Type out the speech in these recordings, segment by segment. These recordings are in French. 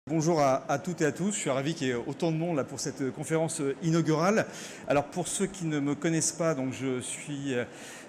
Bonjour à toutes et à tous, je suis ravi qu'il y ait autant de monde là pour cette conférence inaugurale. Alors pour ceux qui ne me connaissent pas, donc je suis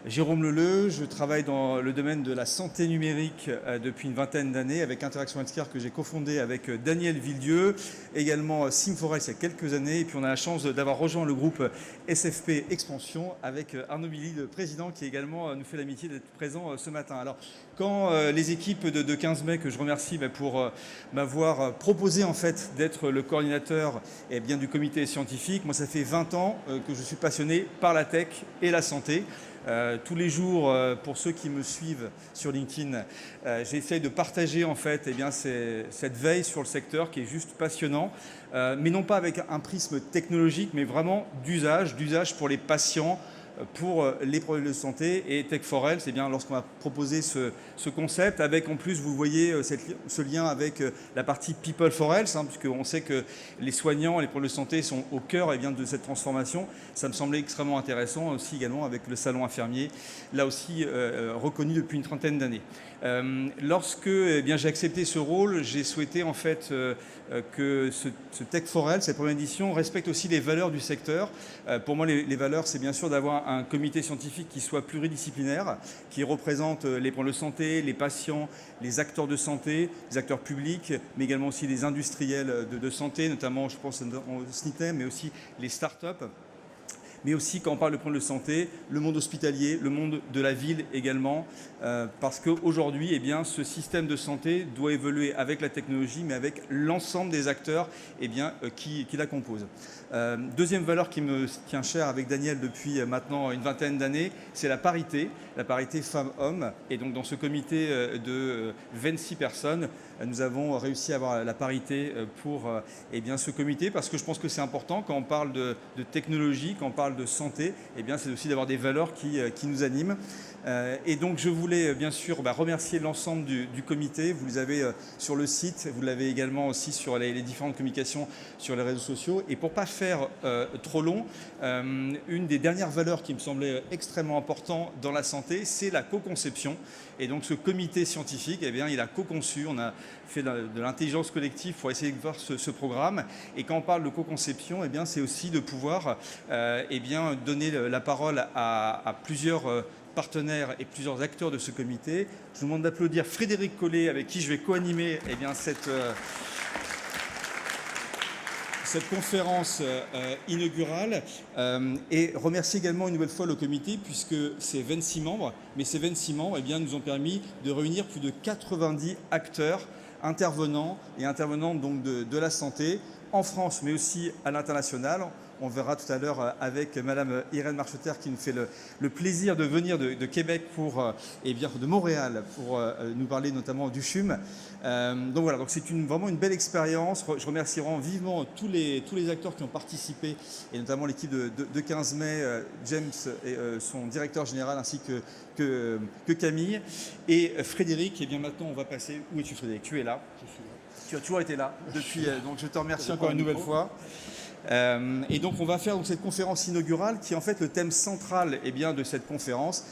Jérôme Leleu, je travaille dans le domaine de la santé numérique depuis une vingtaine d'années avec Interaction Healthcare que j'ai cofondé avec Daniel Villedieu, également Sim4Health il y a quelques années, et puis on a la chance d'avoir rejoint le groupe SFP Expansion avec Arnaud Billy, le président, qui également nous fait l'amitié d'être présent ce matin. Alors quand les équipes de 15 mai, que je remercie pour m'avoir proposé en fait d'être le coordinateur du comité scientifique, moi ça fait 20 ans que je suis passionné par la tech et la santé. Tous les jours, pour ceux qui me suivent sur LinkedIn, j'essaye de partager en fait cette veille sur le secteur qui est juste passionnant, mais non pas avec un prisme technologique, mais vraiment d'usage pour les patients, pour les problèmes de santé. Et Tech4Health, c'est bien lorsqu'on a proposé ce concept, avec en plus, vous voyez ce lien avec la partie People for Health, puisqu'on sait que les soignants, les problèmes de santé sont au cœur de cette transformation. Ça me semblait extrêmement intéressant aussi également avec le salon infirmier, là aussi reconnu depuis une trentaine d'années. Lorsque j'ai accepté ce rôle, j'ai souhaité en fait que ce Tech4Health, cette première édition, respecte aussi les valeurs du secteur. Pour moi, les valeurs, c'est bien sûr d'avoir un comité scientifique qui soit pluridisciplinaire, qui représente les problèmes de santé, les patients, les acteurs de santé, les acteurs publics, mais également aussi les industriels de santé, notamment, je pense, au SNITEM, mais aussi les startups. Mais aussi, quand on parle de problèmes de santé, le monde hospitalier, le monde de la ville également, parce qu'aujourd'hui, ce système de santé doit évoluer avec la technologie, mais avec l'ensemble des acteurs qui la composent. Deuxième valeur qui me tient chère avec Daniel depuis maintenant une vingtaine d'années, c'est la parité femmes-hommes. Et donc, dans ce comité de 26 personnes, nous avons réussi à avoir la parité pour ce comité, parce que je pense que c'est important quand on parle de technologie, quand on parle de santé, c'est aussi d'avoir des valeurs qui nous animent. Et donc je voulais bien sûr remercier l'ensemble du comité. Vous les avez sur le site, vous l'avez également aussi sur les différentes communications sur les réseaux sociaux. Et pour ne pas faire trop long, une des dernières valeurs qui me semblait extrêmement importante dans la santé, c'est la co-conception. Et donc ce comité scientifique, il a co-conçu, on a fait de l'intelligence collective pour essayer de voir ce programme. Et quand on parle de co-conception, c'est aussi de pouvoir donner la parole à plusieurs partenaires et plusieurs acteurs de ce comité. Je vous demande d'applaudir Frédéric Collet, avec qui je vais co-animer cette conférence inaugurale, et remercier également une nouvelle fois le comité, puisque c'est 26 membres, mais ces 26 membres nous ont permis de réunir plus de 90 acteurs intervenants et intervenantes donc de la santé en France, mais aussi à l'international. On verra tout à l'heure avec Madame Irène Marcheter, qui nous fait le plaisir de venir de Québec de Montréal pour nous parler notamment du CHUM. Donc voilà, donc c'est vraiment une belle expérience. Je remercie vraiment vivement tous les acteurs qui ont participé, et notamment l'équipe de 15 mai, James et son directeur général, ainsi que Camille. Et Frédéric, maintenant on va passer... Où es-tu, Frédéric? Tu es là. Je suis là. Tu as toujours été là depuis, donc je te remercie encore une nouvelle fois. Et donc on va faire cette conférence inaugurale qui est en fait le thème central de cette conférence,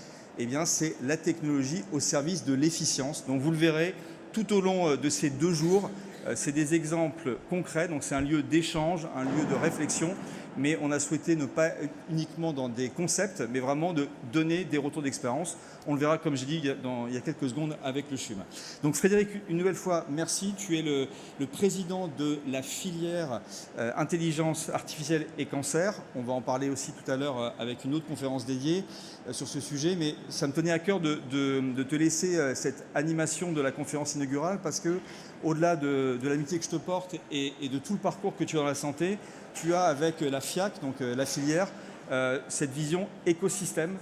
c'est la technologie au service de l'efficience. Donc vous le verrez tout au long de ces 2 jours, c'est des exemples concrets, donc c'est un lieu d'échange, un lieu de réflexion, mais on a souhaité ne pas uniquement dans des concepts, mais vraiment de donner des retours d'expérience. On le verra, comme j'ai dit il y a quelques secondes, avec le CHUM. Donc Frédéric, une nouvelle fois, merci. Tu es le président de la filière intelligence artificielle et cancer. On va en parler aussi tout à l'heure avec une autre conférence dédiée sur ce sujet, mais ça me tenait à cœur de te laisser cette animation de la conférence inaugurale, parce que au-delà de l'amitié que je te porte et de tout le parcours que tu as dans la santé, tu as avec la FIAC, donc la filière, cette vision écosystème,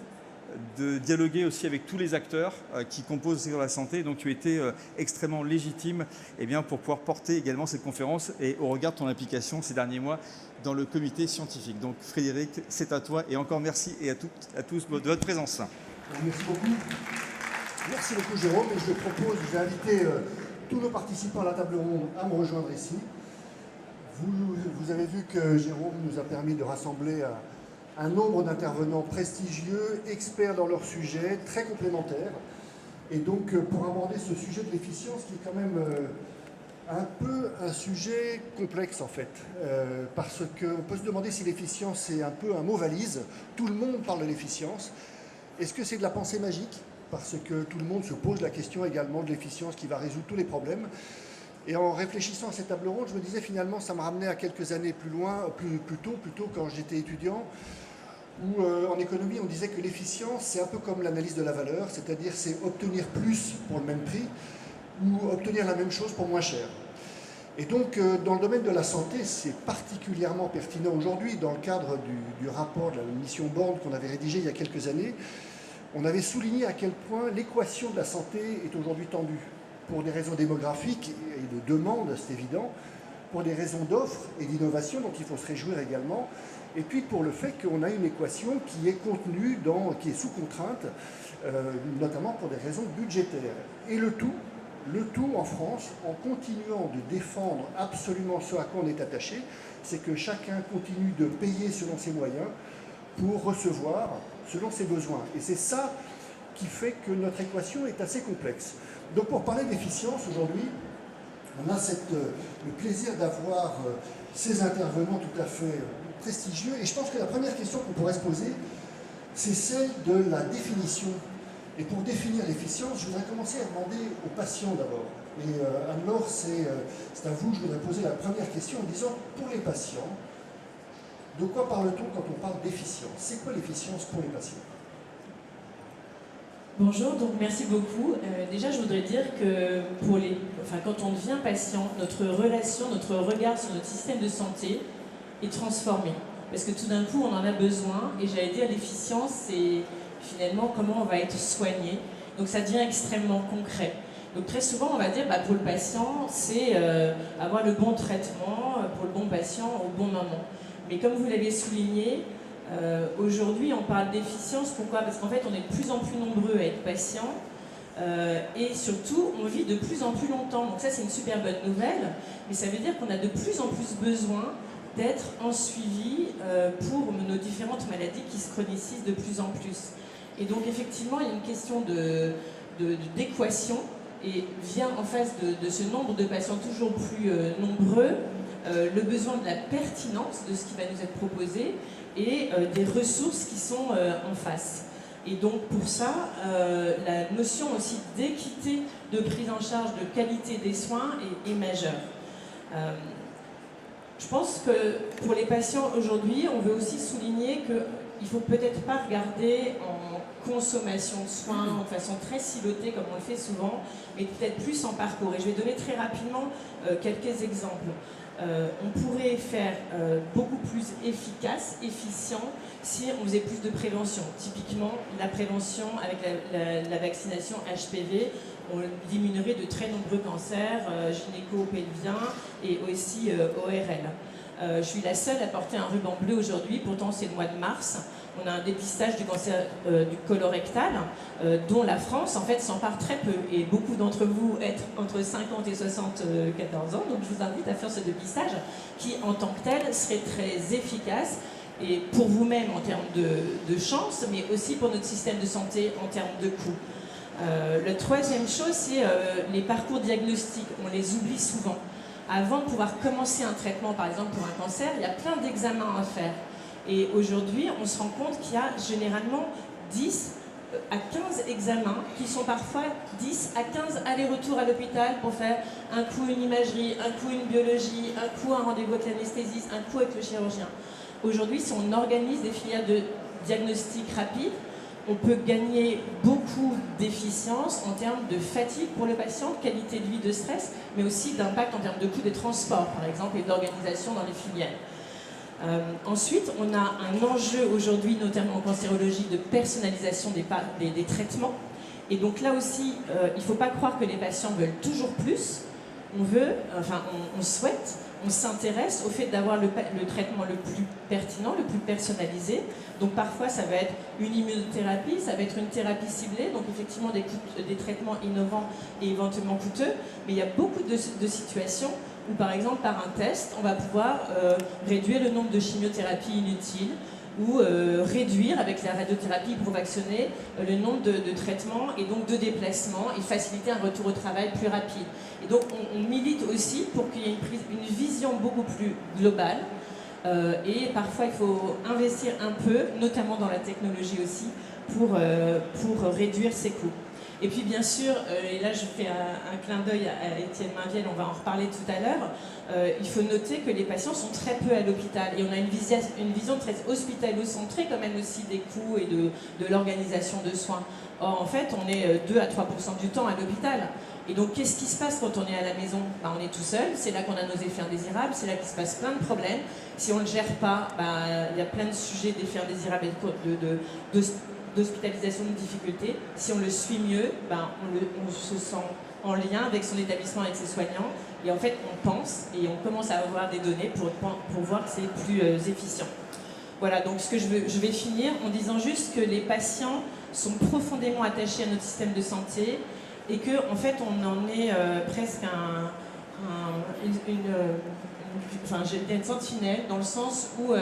de dialoguer aussi avec tous les acteurs qui composent la santé. Donc tu étais extrêmement légitime pour pouvoir porter également cette conférence, et au regard de ton implication ces derniers mois dans le comité scientifique. Donc Frédéric, c'est à toi, et encore merci et à tous de votre présence. Merci beaucoup. Merci beaucoup Jérôme, et je vais inviter tous nos participants à la table ronde à me rejoindre ici. Vous avez vu que Jérôme nous a permis de rassembler un nombre d'intervenants prestigieux, experts dans leur sujet, très complémentaires. Et donc, pour aborder ce sujet de l'efficience qui est quand même un peu un sujet complexe en fait, parce qu'on peut se demander si l'efficience c'est un peu un mot valise. Tout le monde parle de l'efficience. Est-ce que c'est de la pensée magique? Parce que tout le monde se pose la question également de l'efficience qui va résoudre tous les problèmes. Et en réfléchissant à cette table ronde, je me disais finalement ça me ramenait à quelques années plus loin, plus tôt quand j'étais étudiant, où en économie on disait que l'efficience c'est un peu comme l'analyse de la valeur, c'est-à-dire c'est obtenir plus pour le même prix ou obtenir la même chose pour moins cher. Et donc, dans le domaine de la santé, c'est particulièrement pertinent aujourd'hui. Dans le cadre du rapport de la mission Born qu'on avait rédigé il y a quelques années, on avait souligné à quel point l'équation de la santé est aujourd'hui tendue. Pour des raisons démographiques et de demande, c'est évident, pour des raisons d'offres et d'innovation, dont il faut se réjouir également, et puis pour le fait qu'on a une équation qui est contenue, qui est sous contrainte, notamment pour des raisons budgétaires. Et le tout en France, en continuant de défendre absolument ce à quoi on est attaché, c'est que chacun continue de payer selon ses moyens pour recevoir selon ses besoins. Et c'est ça qui fait que notre équation est assez complexe. Donc pour parler d'efficience aujourd'hui, on a le plaisir d'avoir ces intervenants tout à fait prestigieux. Et je pense que la première question qu'on pourrait se poser, c'est celle de la définition. Et pour définir l'efficience, je voudrais commencer à demander aux patients d'abord. Et Anne-Laure, c'est à vous que je voudrais poser la première question en disant, pour les patients, de quoi parle-t-on quand on parle d'efficience? C'est quoi l'efficience pour les patients? Bonjour, donc merci beaucoup. Déjà, je voudrais dire que quand on devient patient, notre relation, notre regard sur notre système de santé est transformé. Parce que tout d'un coup, on en a besoin. Et j'allais dire, l'efficience, c'est finalement comment on va être soigné. Donc ça devient extrêmement concret. Donc très souvent, on va dire, pour le patient, c'est avoir le bon traitement pour le bon patient au bon moment. Mais comme vous l'avez souligné, aujourd'hui, on parle d'efficience. Pourquoi? Parce qu'en fait, on est de plus en plus nombreux à être patients et surtout, on vit de plus en plus longtemps. Donc ça, c'est une super bonne nouvelle, mais ça veut dire qu'on a de plus en plus besoin d'être en suivi pour nos différentes maladies qui se chronicisent de plus en plus. Et donc, effectivement, il y a une question d'équation et vient en face de ce nombre de patients toujours plus nombreux, le besoin de la pertinence de ce qui va nous être proposé et des ressources qui sont en face. Et donc pour ça, la notion aussi d'équité de prise en charge, de qualité des soins est majeure. Je pense que pour les patients aujourd'hui, on veut aussi souligner qu'il ne faut peut-être pas regarder en consommation de soins de façon très silotée comme on le fait souvent, mais peut-être plus en parcours. Et je vais donner très rapidement quelques exemples. On pourrait faire beaucoup plus efficace, efficient, si on faisait plus de prévention. Typiquement, la prévention avec la vaccination HPV, on diminuerait de très nombreux cancers gynéco-pelviens et aussi ORL. Je suis la seule à porter un ruban bleu aujourd'hui, pourtant c'est le mois de mars. On a un dépistage du cancer du colorectal, dont la France en fait s'empare très peu. Et beaucoup d'entre vous êtes entre 50 et 74 ans, donc je vous invite à faire ce dépistage qui en tant que tel serait très efficace. Et pour vous-même en termes de chance, mais aussi pour notre système de santé en termes de coûts. La troisième chose, c'est les parcours diagnostiques. On les oublie souvent. Avant de pouvoir commencer un traitement, par exemple pour un cancer, il y a plein d'examens à faire. Et aujourd'hui, on se rend compte qu'il y a généralement 10 à 15 examens qui sont parfois 10 à 15 allers-retours à l'hôpital pour faire un coup une imagerie, un coup une biologie, un coup un rendez-vous avec l'anesthésiste, un coup avec le chirurgien. Aujourd'hui, si on organise des filières de diagnostic rapide, on peut gagner beaucoup d'efficience en termes de fatigue pour le patient, de qualité de vie, de stress, mais aussi d'impact en termes de coût des transports, par exemple, et d'organisation dans les filières. Ensuite, on a un enjeu aujourd'hui, notamment en cancérologie, de personnalisation des traitements. Et donc là aussi, il ne faut pas croire que les patients veulent toujours plus. On souhaite, on s'intéresse au fait d'avoir le traitement le plus pertinent, le plus personnalisé. Donc parfois, ça va être une immunothérapie, ça va être une thérapie ciblée, donc effectivement des traitements innovants et éventuellement coûteux. Mais il y a beaucoup de situations où, par exemple, par un test, on va pouvoir réduire le nombre de chimiothérapies inutiles, ou réduire avec la radiothérapie hypovaccinée le nombre de traitements et donc de déplacements et faciliter un retour au travail plus rapide. Et donc on milite aussi pour qu'il y ait une vision beaucoup plus globale et parfois il faut investir un peu, notamment dans la technologie aussi, pour réduire ces coûts. Et puis bien sûr, et là je fais un clin d'œil à Étienne Mainviel, on va en reparler tout à l'heure, il faut noter que les patients sont très peu à l'hôpital et on a une vision très hospitalo-centrée quand même aussi des coûts et de l'organisation de soins. Or en fait on est 2 à 3% du temps à l'hôpital. Et donc qu'est-ce qui se passe quand on est à la maison? On est tout seul, c'est là qu'on a nos effets indésirables, c'est là qu'il se passe plein de problèmes. Si on ne le gère pas, il y a plein de sujets d'effets indésirables et d'hospitalisation, de difficultés. Si on le suit mieux, on se sent en lien avec son établissement, avec ses soignants. Et en fait, on pense et on commence à avoir des données pour voir que c'est plus efficient. Voilà, donc je vais finir en disant juste que les patients sont profondément attachés à notre système de santé et qu'en fait, on en est presque une sentinelle dans le sens où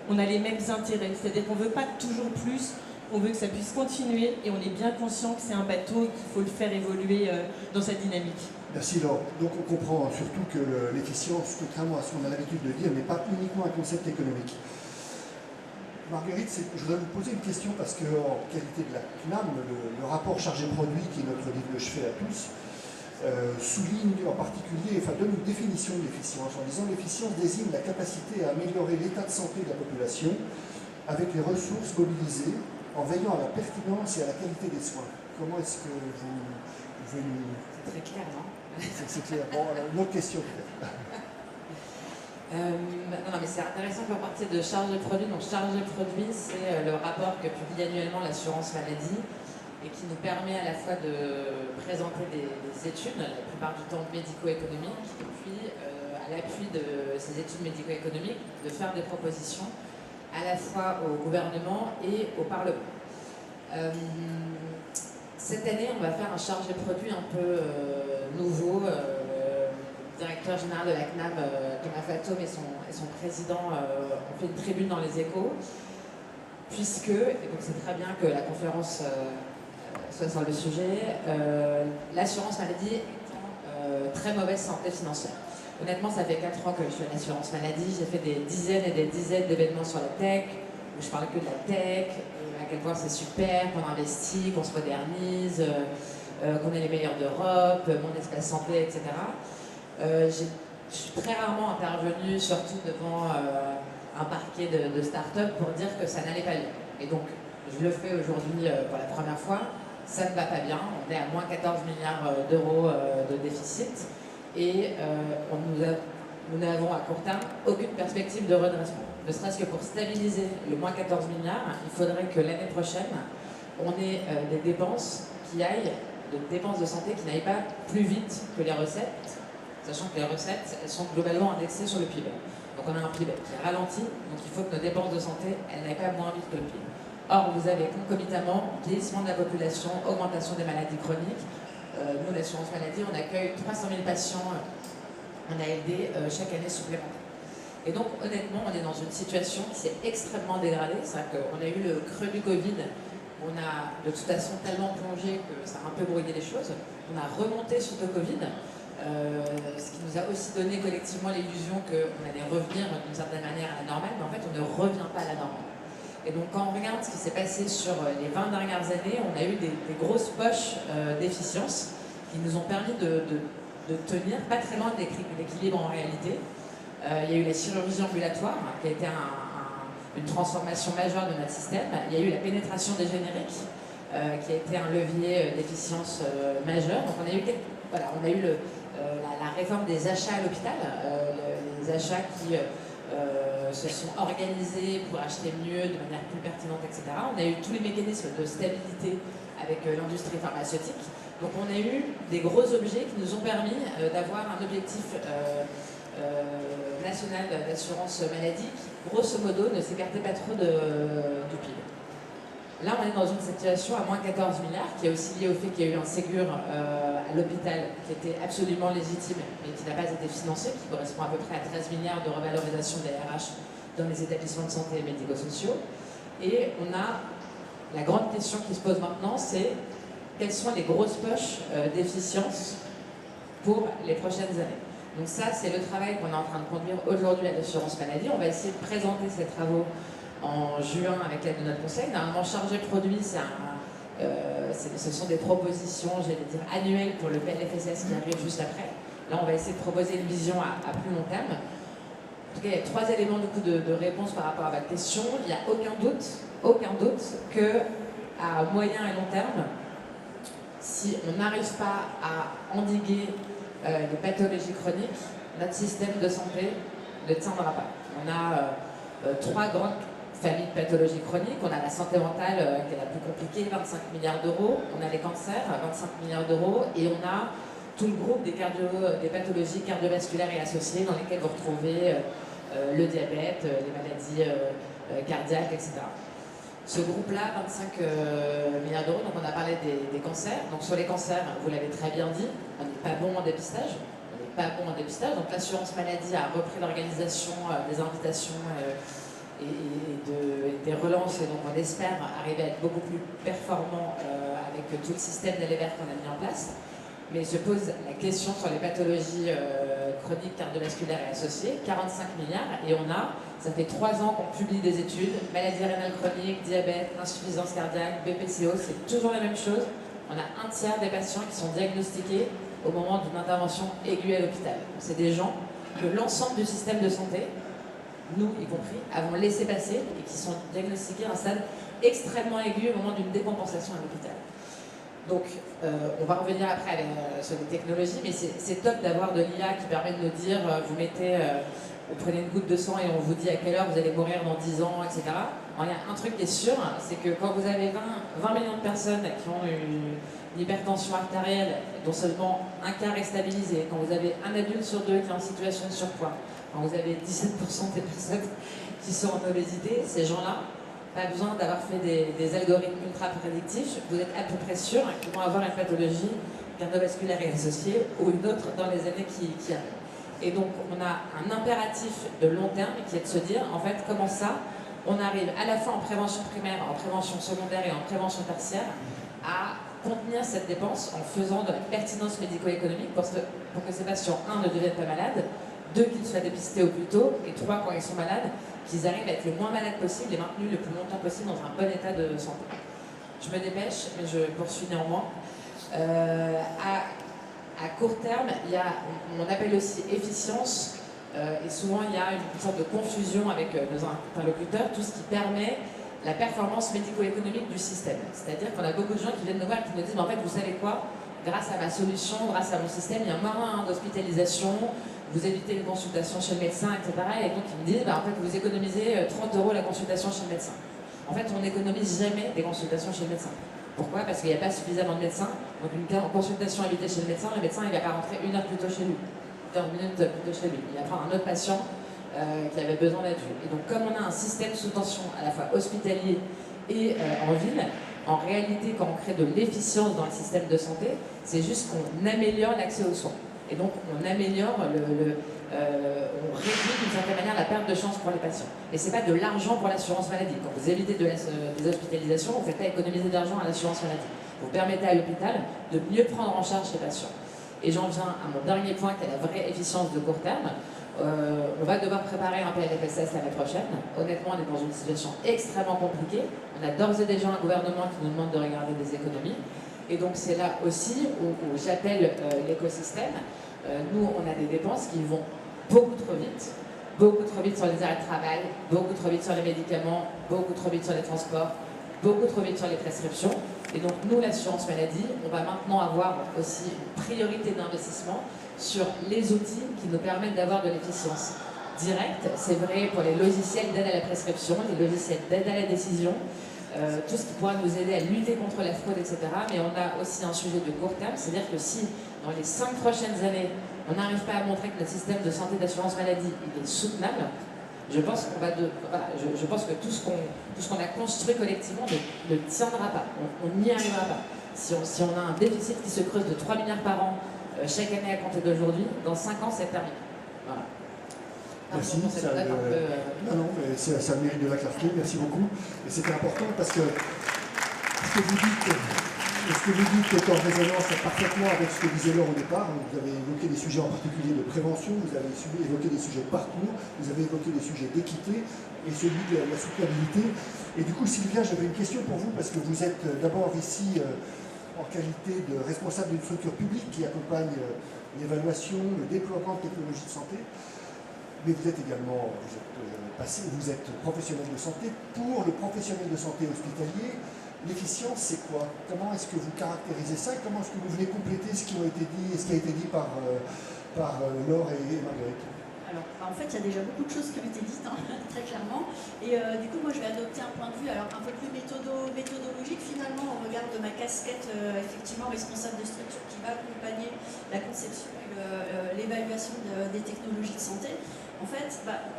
on a les mêmes intérêts. C'est-à-dire qu'on ne veut pas toujours plus. On veut que ça puisse continuer et on est bien conscient que c'est un bateau qu'il faut le faire évoluer dans sa dynamique. Merci Laure. Donc on comprend surtout que l'efficience, contrairement à ce qu'on a l'habitude de dire, n'est pas uniquement un concept économique. Marguerite, je voudrais vous poser une question parce qu'en qualité de la CNAM, le rapport chargé-produit, qui est notre livre de chevet à tous, souligne en particulier, donne une définition de l'efficience en disant l'efficience désigne la capacité à améliorer l'état de santé de la population avec les ressources mobilisées en veillant à la pertinence et à la qualité des soins. Comment est-ce que vous pouvez nous... C'est très clair, non? C'est clair. Bon, alors, une autre question peut-être. Non, mais c'est intéressant qu'on partie de charge de produit. Donc, charge de produit, c'est le rapport que publie annuellement l'assurance maladie et qui nous permet à la fois de présenter des études, la plupart du temps médico-économiques, et puis à l'appui de ces études médico-économiques, de faire des propositions à la fois au gouvernement et au Parlement. Cette année, on va faire un chargé produit un peu nouveau. Le directeur général de la CNAM, Thomas Fatome, et son président ont fait une tribune dans les Échos, puisque, et donc c'est très bien que la conférence soit sur le sujet, l'assurance maladie étant très mauvaise santé financière. Honnêtement, ça fait 4 ans que je suis à l'assurance maladie. J'ai fait des dizaines et des dizaines d'événements sur la tech, où je parle que de la tech, à quel point c'est super, qu'on investit, qu'on se modernise, qu'on est les meilleurs d'Europe, mon espace santé, etc. Je suis très rarement intervenue, surtout devant un parquet de start-up, pour dire que ça n'allait pas bien. Et donc, je le fais aujourd'hui pour la première fois. Ça ne va pas bien. On est à moins 14 milliards d'euros de déficit. Et nous n'avons à court terme aucune perspective de redressement. Ne serait-ce que pour stabiliser le moins 14 milliards, il faudrait que l'année prochaine, on ait des dépenses dépenses de santé qui n'aillent pas plus vite que les recettes, sachant que les recettes, elles sont globalement indexées sur le PIB. Donc on a un PIB qui ralentit, donc il faut que nos dépenses de santé, elles n'aillent pas moins vite que le PIB. Or, vous avez concomitamment vieillissement de la population, augmentation des maladies chroniques. Nous, l'assurance maladie, on accueille 300 000 patients en ALD chaque année supplémentaire. Et donc, honnêtement, on est dans une situation qui s'est extrêmement dégradée. C'est-à-dire qu'on a eu le creux du Covid, on a de toute façon tellement plongé que ça a un peu brouillé les choses. On a remonté sur le Covid, ce qui nous a aussi donné collectivement l'illusion qu'on allait revenir d'une certaine manière à la normale, mais en fait, on ne revient pas à la normale. Et donc, quand on regarde ce qui s'est passé sur les 20 dernières années, on a eu des grosses poches d'efficience qui nous ont permis de tenir pas très loin de l'équilibre en réalité. Il y a eu la chirurgie ambulatoire, qui a été une transformation majeure de notre système. Il y a eu la pénétration des génériques, qui a été un levier d'efficience majeur. Donc, on a eu la réforme des achats à l'hôpital, les achats qui se sont organisés pour acheter mieux, de manière plus pertinente, etc. On a eu tous les mécanismes de stabilité avec l'industrie pharmaceutique. Donc on a eu des gros objets qui nous ont permis d'avoir un objectif national d'assurance maladie qui, grosso modo, ne s'écartait pas trop du PIB. Là, on est dans une situation à moins 14 milliards, qui est aussi liée au fait qu'il y a eu un Ségur à l'hôpital qui était absolument légitime, mais qui n'a pas été financé, qui correspond à peu près à 13 milliards de revalorisation des RH dans les établissements de santé et médico-sociaux. Et on a la grande question qui se pose maintenant, c'est quelles sont les grosses poches d'efficience pour les prochaines années. Donc ça, c'est le travail qu'on est en train de conduire aujourd'hui à l'assurance maladie. On va essayer de présenter ces travaux en juin avec l'aide de notre conseil. Normalement, chargé produit, ce sont des propositions, j'allais dire, annuelles pour le PLFSS qui arrive juste après. Là, on va essayer de proposer une vision à plus long terme. En tout cas, il y a 3 éléments de réponse par rapport à votre question. Il n'y a aucun doute qu'à moyen et long terme, si on n'arrive pas à endiguer les pathologies chroniques, notre système de santé ne tiendra pas. On a 3 grandes familles de pathologies chroniques. On a la santé mentale qui est la plus compliquée, 25 milliards d'euros. On a les cancers, 25 milliards d'euros. Et on a tout le groupe des pathologies cardiovasculaires et associées dans lesquelles vous retrouvez le diabète, les maladies cardiaques, etc. Ce groupe-là, 25 milliards d'euros, donc on a parlé des cancers. Donc sur les cancers, vous l'avez très bien dit, on n'est pas bon en dépistage. Donc l'assurance maladie a repris l'organisation des invitations et des relances. Et donc on espère arriver à être beaucoup plus performant avec tout le système d'ALEVERT qu'on a mis en place. Mais je pose la question sur les pathologies chroniques, cardiovasculaires et associées, 45 milliards, et ça fait 3 ans qu'on publie des études, maladie rénale chronique, diabète, insuffisance cardiaque, BPCO, c'est toujours la même chose. On a 1/3 des patients qui sont diagnostiqués au moment d'une intervention aiguë à l'hôpital. C'est des gens que l'ensemble du système de santé, nous y compris, avons laissé passer et qui sont diagnostiqués à un stade extrêmement aigu au moment d'une décompensation à l'hôpital. Donc, on va revenir après sur les technologies, mais c'est top d'avoir de l'IA qui permet de nous dire, vous prenez une goutte de sang et on vous dit à quelle heure vous allez mourir dans 10 ans, etc. Alors, il y a un truc qui est sûr, c'est que quand vous avez 20 millions de personnes qui ont une hypertension artérielle dont seulement un quart est stabilisé, quand vous avez un adulte sur 2 qui est en situation de surpoids, quand vous avez 17% des personnes qui sont en obésité, ces gens-là, pas besoin d'avoir fait des algorithmes ultra prédictifs, vous êtes à peu près sûr qu'ils vont avoir une pathologie cardiovasculaire et associée ou une autre dans les années qui arrivent. Et donc on a un impératif de long terme qui est de se dire, en fait, comment ça, on arrive à la fois en prévention primaire, en prévention secondaire et en prévention tertiaire à contenir cette dépense en faisant de la pertinence médico-économique pour que ces patients, 1, ne deviennent pas malades, 2, qu'ils soient dépistés au plus tôt, et 3, quand ils sont malades, qu'ils arrivent à être le moins malades possible et maintenus le plus longtemps possible dans un bon état de santé. Je me dépêche, mais je poursuis néanmoins. À court terme, on appelle aussi efficience, et souvent il y a une sorte de confusion avec nos interlocuteurs, tout ce qui permet la performance médico-économique du système. C'est-à-dire qu'on a beaucoup de gens qui viennent nous voir et qui nous disent, mais en fait, vous savez quoi, grâce à ma solution, grâce à mon système, il y a moins d'hospitalisation, vous évitez les consultations chez le médecin, etc. Et donc ils me disent, en fait, vous économisez 30 € la consultation chez le médecin. En fait, on n'économise jamais des consultations chez le médecin. Pourquoi? Parce qu'il n'y a pas suffisamment de médecins. Donc une consultation évitée chez le médecin il ne va pas rentrer 1 heure plus tôt chez lui, 15 minutes plus tôt chez lui. Il va prendre un autre patient qui avait besoin d'être vu. Et donc comme on a un système sous tension à la fois hospitalier et en ville, en réalité, quand on crée de l'efficience dans le système de santé, c'est juste qu'on améliore l'accès aux soins. Et donc, on améliore, on réduit d'une certaine manière la perte de chance pour les patients. Et ce n'est pas de l'argent pour l'assurance maladie. Quand vous évitez des hospitalisations, vous ne faites pas économiser d'argent à l'assurance maladie. Vous permettez à l'hôpital de mieux prendre en charge les patients. Et j'en viens à mon dernier point, qui est la vraie efficience de court terme. On va devoir préparer un PLFSS l'année prochaine. Honnêtement, on est dans une situation extrêmement compliquée. On a d'ores et déjà un gouvernement qui nous demande de regarder des économies. Et donc c'est là aussi où j'appelle l'écosystème. Nous, on a des dépenses qui vont beaucoup trop vite sur les arrêts de travail, beaucoup trop vite sur les médicaments, beaucoup trop vite sur les transports, beaucoup trop vite sur les prescriptions. Et donc nous, l'assurance maladie, on va maintenant avoir aussi une priorité d'investissement sur les outils qui nous permettent d'avoir de l'efficience directe. C'est vrai pour les logiciels d'aide à la prescription, les logiciels d'aide à la décision, tout ce qui pourra nous aider à lutter contre la fraude, etc. Mais on a aussi un sujet de court terme, c'est-à-dire que si dans les 5 prochaines années, on n'arrive pas à montrer que notre système de santé d'assurance maladie est soutenable, je pense que tout ce qu'on a construit collectivement ne tiendra pas, on n'y arrivera pas. Si on a un déficit qui se creuse de 3 milliards par an chaque année à compter d'aujourd'hui, dans 5 ans, c'est terminé. Voilà. Merci. Pour cette note un peu, Non, mais ça mérite de la clarté. Merci beaucoup. Et c'était important parce que ce que vous dites est en résonance parfaitement avec ce que disait Laure au départ. Vous avez évoqué des sujets en particulier de prévention, vous avez évoqué des sujets de parcours, vous avez évoqué des sujets d'équité et celui de la soutenabilité. Et du coup, Sylvia, j'avais une question pour vous parce que vous êtes d'abord ici en qualité de responsable d'une structure publique qui accompagne l'évaluation, le déploiement de technologies de santé. Mais vous êtes également vous êtes professionnel de santé. Pour le professionnel de santé hospitalier, l'efficience, c'est quoi? Comment est-ce que vous caractérisez ça? Comment est-ce que vous venez compléter ce qui a été dit par Laure et Marguerite? Alors, en fait, il y a déjà beaucoup de choses qui ont été dites, hein, très clairement. Et du coup, moi, je vais adopter un point de vue un peu plus méthodologique, finalement, au regard de ma casquette, effectivement, responsable de structure qui va accompagner la conception et l'évaluation des technologies de santé. En fait,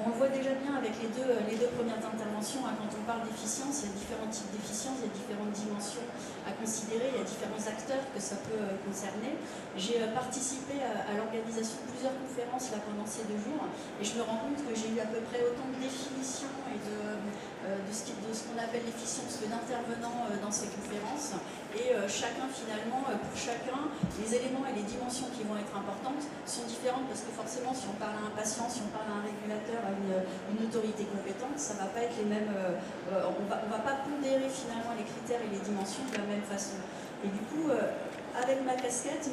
on le voit déjà bien avec les deux premières interventions. Hein, quand on parle d'efficience, il y a différents types d'efficience, il y a différentes dimensions à considérer, il y a différents acteurs que ça peut concerner. J'ai participé à l'organisation de plusieurs conférences là, pendant ces 2 jours et je me rends compte que j'ai eu à peu près autant de définitions et de ce qu'on appelle l'efficience que d'intervenants dans ces conférences. Et chacun, finalement, pour chacun, les éléments et les dimensions qui vont être importantes sont différentes parce que forcément, si on parle à un patient, si on parle à un régulateur, à une autorité compétente, ça ne va pas être les mêmes. On va pas pondérer finalement les critères et les dimensions de la même façon. Et du coup, avec ma casquette,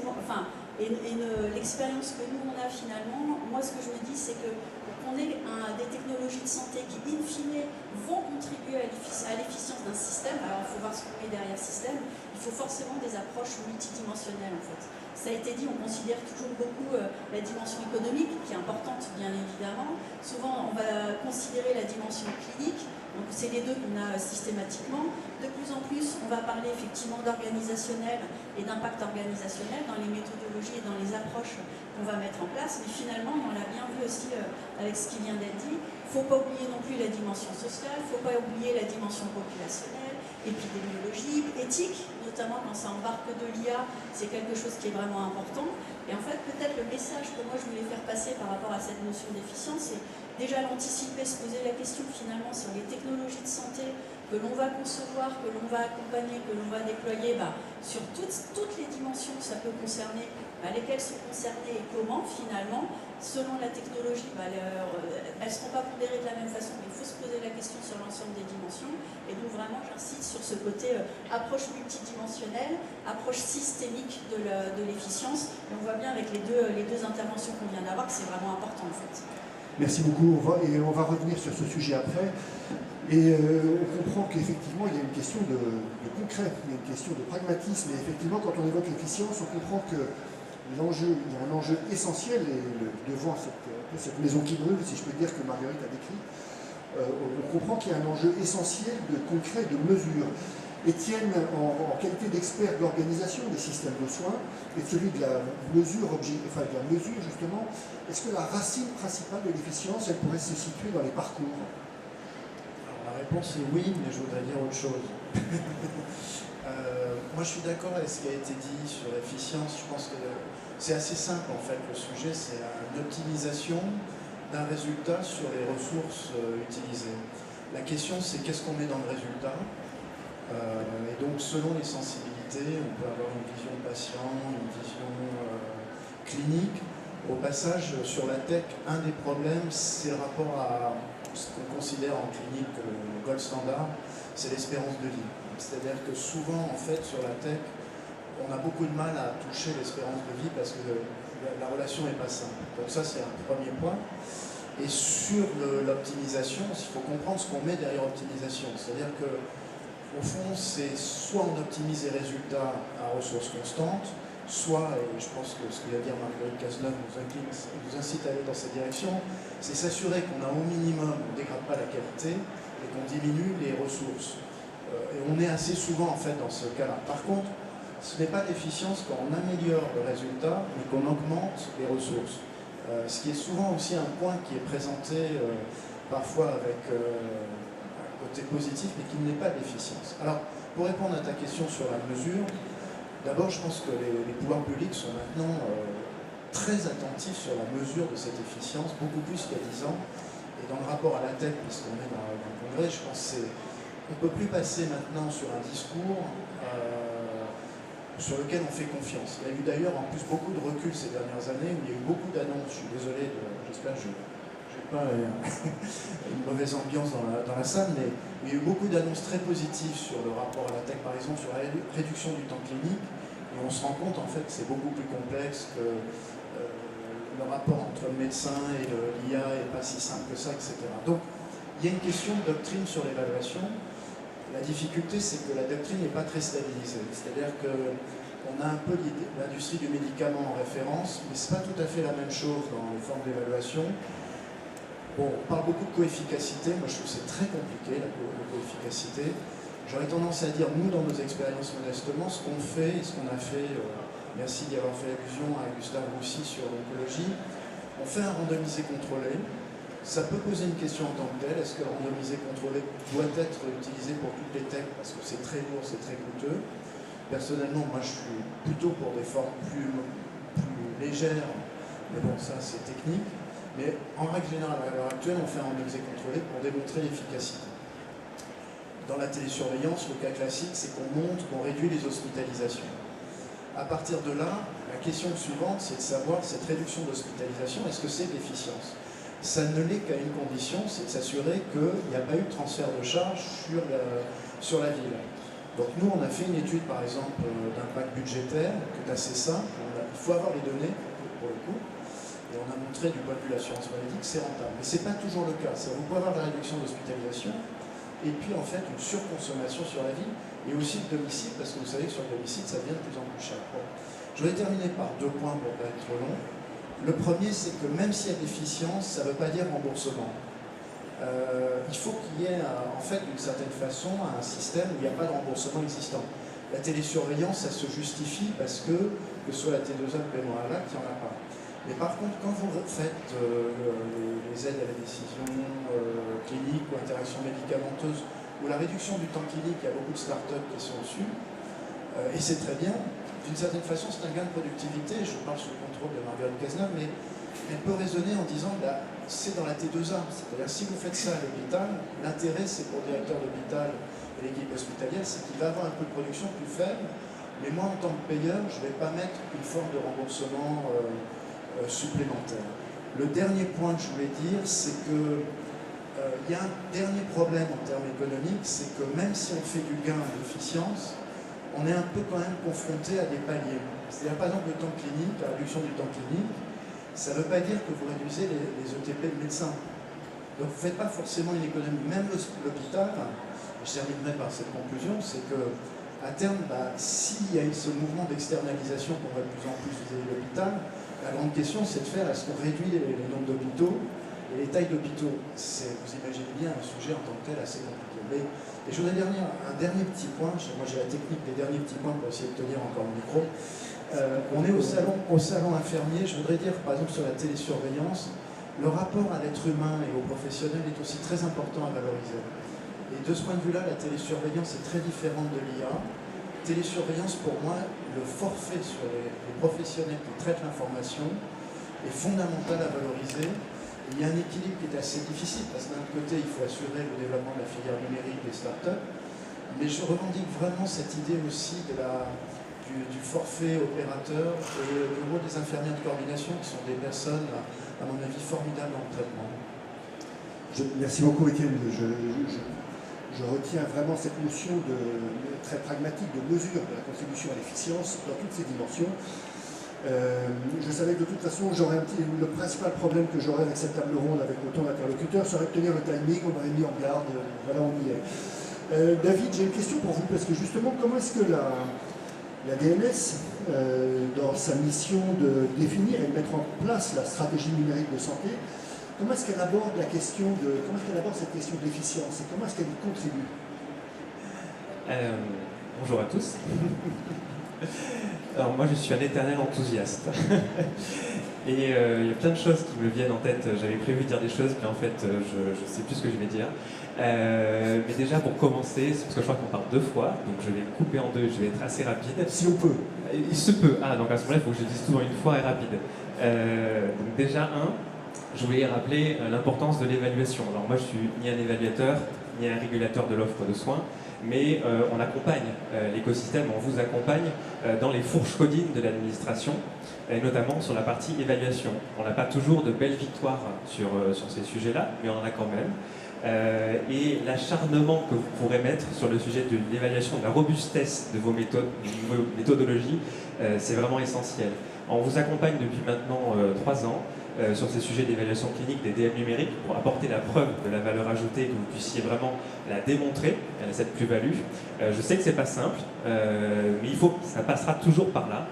l'expérience que nous on a finalement, moi ce que je me dis, c'est que on ait des technologies de santé qui, in fine, vont contribuer à l'efficience d'un système. Alors, il faut voir ce qu'on met derrière système. Il faut forcément des approches multidimensionnelles, en fait. Ça a été dit, on considère toujours beaucoup la dimension économique, qui est importante, bien évidemment. Souvent, on va considérer la dimension clinique. Donc, c'est les deux qu'on a systématiquement. De plus en plus, on va parler effectivement d'organisationnel et d'impact organisationnel dans les méthodologies et dans les approches qu'on va mettre en place. Mais finalement, on l'a bien vu aussi avec ce qui vient d'être dit, il ne faut pas oublier non plus la dimension sociale, il ne faut pas oublier la dimension populationnelle, épidémiologique, éthique, notamment quand ça embarque de l'IA, c'est quelque chose qui est vraiment important. Et en fait, peut-être le message que moi je voulais faire passer par rapport à cette notion d'efficience, c'est déjà l'anticiper, se poser la question finalement sur les technologies de santé que l'on va concevoir, que l'on va accompagner, que l'on va déployer, sur toutes les dimensions que ça peut concerner, lesquelles sont concernées et comment finalement, selon la technologie, elles ne seront pas pondérées de la même façon, mais il faut se poser la question sur l'ensemble des dimensions. Et donc vraiment, j'insiste sur ce côté approche multidimensionnelle, approche systémique de l'efficience. Et on voit bien avec les deux interventions qu'on vient d'avoir que c'est vraiment important en fait. Merci beaucoup. On va revenir sur ce sujet après. Et on comprend qu'effectivement, il y a une question de concret, il y a une question de pragmatisme. Et effectivement, quand on évoque l'efficience, on comprend que il y a un enjeu essentiel, et devant cette maison qui brûle, si je peux dire, que Marguerite a décrit, on comprend qu'il y a un enjeu essentiel de concret, de mesure. Étienne, en qualité d'expert de l'organisation des systèmes de soins et de celui de la mesure, justement, est-ce que la racine principale de l'efficience, elle pourrait se situer dans les parcours? Alors, la réponse est oui, mais je voudrais dire autre chose. Moi, je suis d'accord avec ce qui a été dit sur l'efficience. Je pense que c'est assez simple, en fait, le sujet. C'est une optimisation d'un résultat sur les ressources utilisées. La question, c'est qu'est-ce qu'on met dans le résultat? Et donc, selon les sensibilités, on peut avoir une vision patient, une vision clinique. Au passage, sur la tech, un des problèmes, c'est le rapport à ce qu'on considère en clinique le gold standard, c'est l'espérance de vie. C'est-à-dire que souvent, en fait, sur la tech, on a beaucoup de mal à toucher l'espérance de vie parce que la relation n'est pas simple. Donc ça, c'est un premier point. Et sur l'optimisation, il faut comprendre ce qu'on met derrière l'optimisation. C'est-à-dire que au fond, c'est soit on optimise les résultats à ressources constantes, soit, et je pense que ce que vient de dire Marguerite Cazeneuve nous incite à aller dans cette direction, c'est s'assurer qu'on a au minimum, on ne dégrade pas la qualité et qu'on diminue les ressources. Et on est assez souvent en fait dans ce cas-là. Par contre, ce n'est pas l'efficience quand on améliore le résultat, mais qu'on augmente les ressources. Ce qui est souvent aussi un point qui est présenté parfois avec un côté positif, mais qui n'est pas d'efficience. Alors, pour répondre à ta question sur la mesure, d'abord, je pense que les pouvoirs publics sont maintenant très attentif sur la mesure de cette efficience, beaucoup plus qu'il y a 10 ans. Et dans le rapport à la tech, puisqu'on est dans le congrès, je pense qu'on ne peut plus passer maintenant sur un discours sur lequel on fait confiance. Il y a eu d'ailleurs en plus beaucoup de recul ces dernières années, où il y a eu beaucoup d'annonces, je suis désolé, j'espère que je n'ai pas une mauvaise ambiance dans la salle, mais il y a eu beaucoup d'annonces très positives sur le rapport à la tech, par exemple sur la réduction du temps clinique, et on se rend compte en fait que c'est beaucoup plus complexe, que le rapport entre le médecin et l'IA n'est pas si simple que ça, etc. Donc il y a une question de doctrine sur l'évaluation. La difficulté, c'est que la doctrine n'est pas très stabilisée. C'est-à-dire qu'on a un peu l'industrie du médicament en référence, mais ce n'est pas tout à fait la même chose dans les formes d'évaluation. Bon, on parle beaucoup de coefficacité. Moi, je trouve que c'est très compliqué, la coefficacité. J'aurais tendance à dire, nous, dans nos expériences modestement, ce qu'on fait et ce qu'on a fait, merci d'y avoir fait allusion à Gustave Roussy sur l'oncologie, on fait un randomisé contrôlé. Ça peut poser une question en tant que telle. Est-ce que le randomisé contrôlé doit être utilisé pour toutes les techs parce que c'est très lourd, c'est très coûteux? Personnellement, moi je suis plutôt pour des formes plus légères, mais bon, ça c'est technique. Mais en règle générale, à l'heure actuelle, on fait un randomisé contrôlé pour démontrer l'efficacité. Dans la télésurveillance, le cas classique, c'est qu'on montre qu'on réduit les hospitalisations. À partir de là, la question suivante, c'est de savoir cette réduction d'hospitalisation, est-ce que c'est de l'efficience? Ça ne l'est qu'à une condition, c'est de s'assurer qu'il n'y a pas eu de transfert de charge sur la ville. Donc nous, on a fait une étude, par exemple, d'impact budgétaire, qui est assez simple. Il faut avoir les données, pour le coup, et on a montré du point de vue de l'assurance maladie que c'est rentable. Mais ce n'est pas toujours le cas. Vous pouvez avoir de la réduction d'hospitalisation, et puis en fait une surconsommation sur la ville, et aussi le domicile, parce que vous savez que sur le domicile, ça devient de plus en plus cher. Bon. Je vais terminer par 2 points pour ne pas être trop long. Le premier, c'est que même s'il y a déficience, ça ne veut pas dire remboursement. Il faut qu'il y ait, en fait, d'une certaine façon, un système où il n'y a pas de remboursement existant. La télésurveillance, ça se justifie parce que ce soit la T2A, le paiement à l'acte, il n'y en a pas. Mais par contre, quand vous faites les aides à la décision clinique ou interaction médicamenteuse, ou la réduction du temps clinique, il y a beaucoup de startups qui sont dessus, et c'est très bien. D'une certaine façon, c'est un gain de productivité. Je parle sous le contrôle de Marguerite Cazeneuve, mais elle peut raisonner en disant bah, c'est dans la T2A. C'est-à-dire, si vous faites ça à l'hôpital, l'intérêt, c'est pour le directeur d'hôpital et l'équipe hospitalière, c'est qu'il va avoir un coût de production plus faible. Mais moi, en tant que payeur, je ne vais pas mettre une forme de remboursement supplémentaire. Le dernier point que je voulais dire, c'est que il y a un dernier problème en termes économiques, c'est que même si on fait du gain d'efficience, on est un peu quand même confronté à des paliers. C'est-à-dire, par exemple, le temps clinique, la réduction du temps clinique, ça ne veut pas dire que vous réduisez les ETP de médecins. Donc, vous ne faites pas forcément une économie. Même l'hôpital, je terminerai par cette conclusion, c'est que à terme, s'il y a ce mouvement d'externalisation qu'on voit de plus en plus vis-à-vis de l'hôpital, la grande question, c'est de faire, est-ce qu'on réduit les nombres d'hôpitaux et les tailles d'hôpitaux? Vous imaginez bien un sujet en tant que tel assez compliqué. Et je voudrais dire un dernier petit point, moi j'ai la technique des derniers petits points pour essayer de tenir encore le micro. On est au salon infirmier, je voudrais dire par exemple sur la télésurveillance, le rapport à l'être humain et aux professionnels est aussi très important à valoriser. Et de ce point de vue-là, la télésurveillance est très différente de l'IA. Télésurveillance, pour moi, le forfait sur les professionnels qui traitent l'information est fondamental à valoriser. Il y a un équilibre qui est assez difficile, parce que d'un côté, il faut assurer le développement de la filière numérique des startups, mais je revendique vraiment cette idée aussi du forfait opérateur et du rôle des infirmières de coordination, qui sont des personnes, à mon avis, formidables dans le traitement. Merci beaucoup, Étienne. Je retiens vraiment cette notion très pragmatique de mesure de la contribution à l'efficience dans toutes ses dimensions. Je savais que de toute façon, le principal problème que j'aurais avec cette table ronde, avec autant d'interlocuteurs, serait de tenir le timing. On m'avait mis en garde, voilà, on y est. David, j'ai une question pour vous, parce que justement, comment est-ce que la DNS, dans sa mission de définir et de mettre en place la stratégie numérique de santé, comment est-ce qu'elle aborde cette question de l'efficience et comment est-ce qu'elle y contribue? Bonjour à tous. Alors moi je suis un éternel enthousiaste. Et il y a plein de choses qui me viennent en tête. J'avais prévu de dire des choses, puis en fait je ne sais plus ce que je vais dire. Mais déjà pour commencer, c'est parce que je crois qu'on parle 2 fois, donc je vais couper en 2, je vais être assez rapide. Si on peut. Il se peut. Ah, donc à ce moment-là, il faut que je dise tout en une fois et rapide. Donc déjà, je voulais rappeler l'importance de l'évaluation. Alors moi, je suis ni un évaluateur, ni un régulateur de l'offre de soins, mais on accompagne l'écosystème, on vous accompagne dans les fourches codines de l'administration, et notamment sur la partie évaluation. On n'a pas toujours de belles victoires sur ces sujets-là, mais on en a quand même. Et l'acharnement que vous pourrez mettre sur le sujet de l'évaluation de la robustesse de vos méthodologies, c'est vraiment essentiel. On vous accompagne depuis maintenant 3 ans sur ces sujets d'évaluation clinique des DM numériques pour apporter la preuve de la valeur ajoutée, que vous puissiez vraiment la démontrer, cette plus-value. Je sais que c'est pas simple, mais ça passera toujours par là.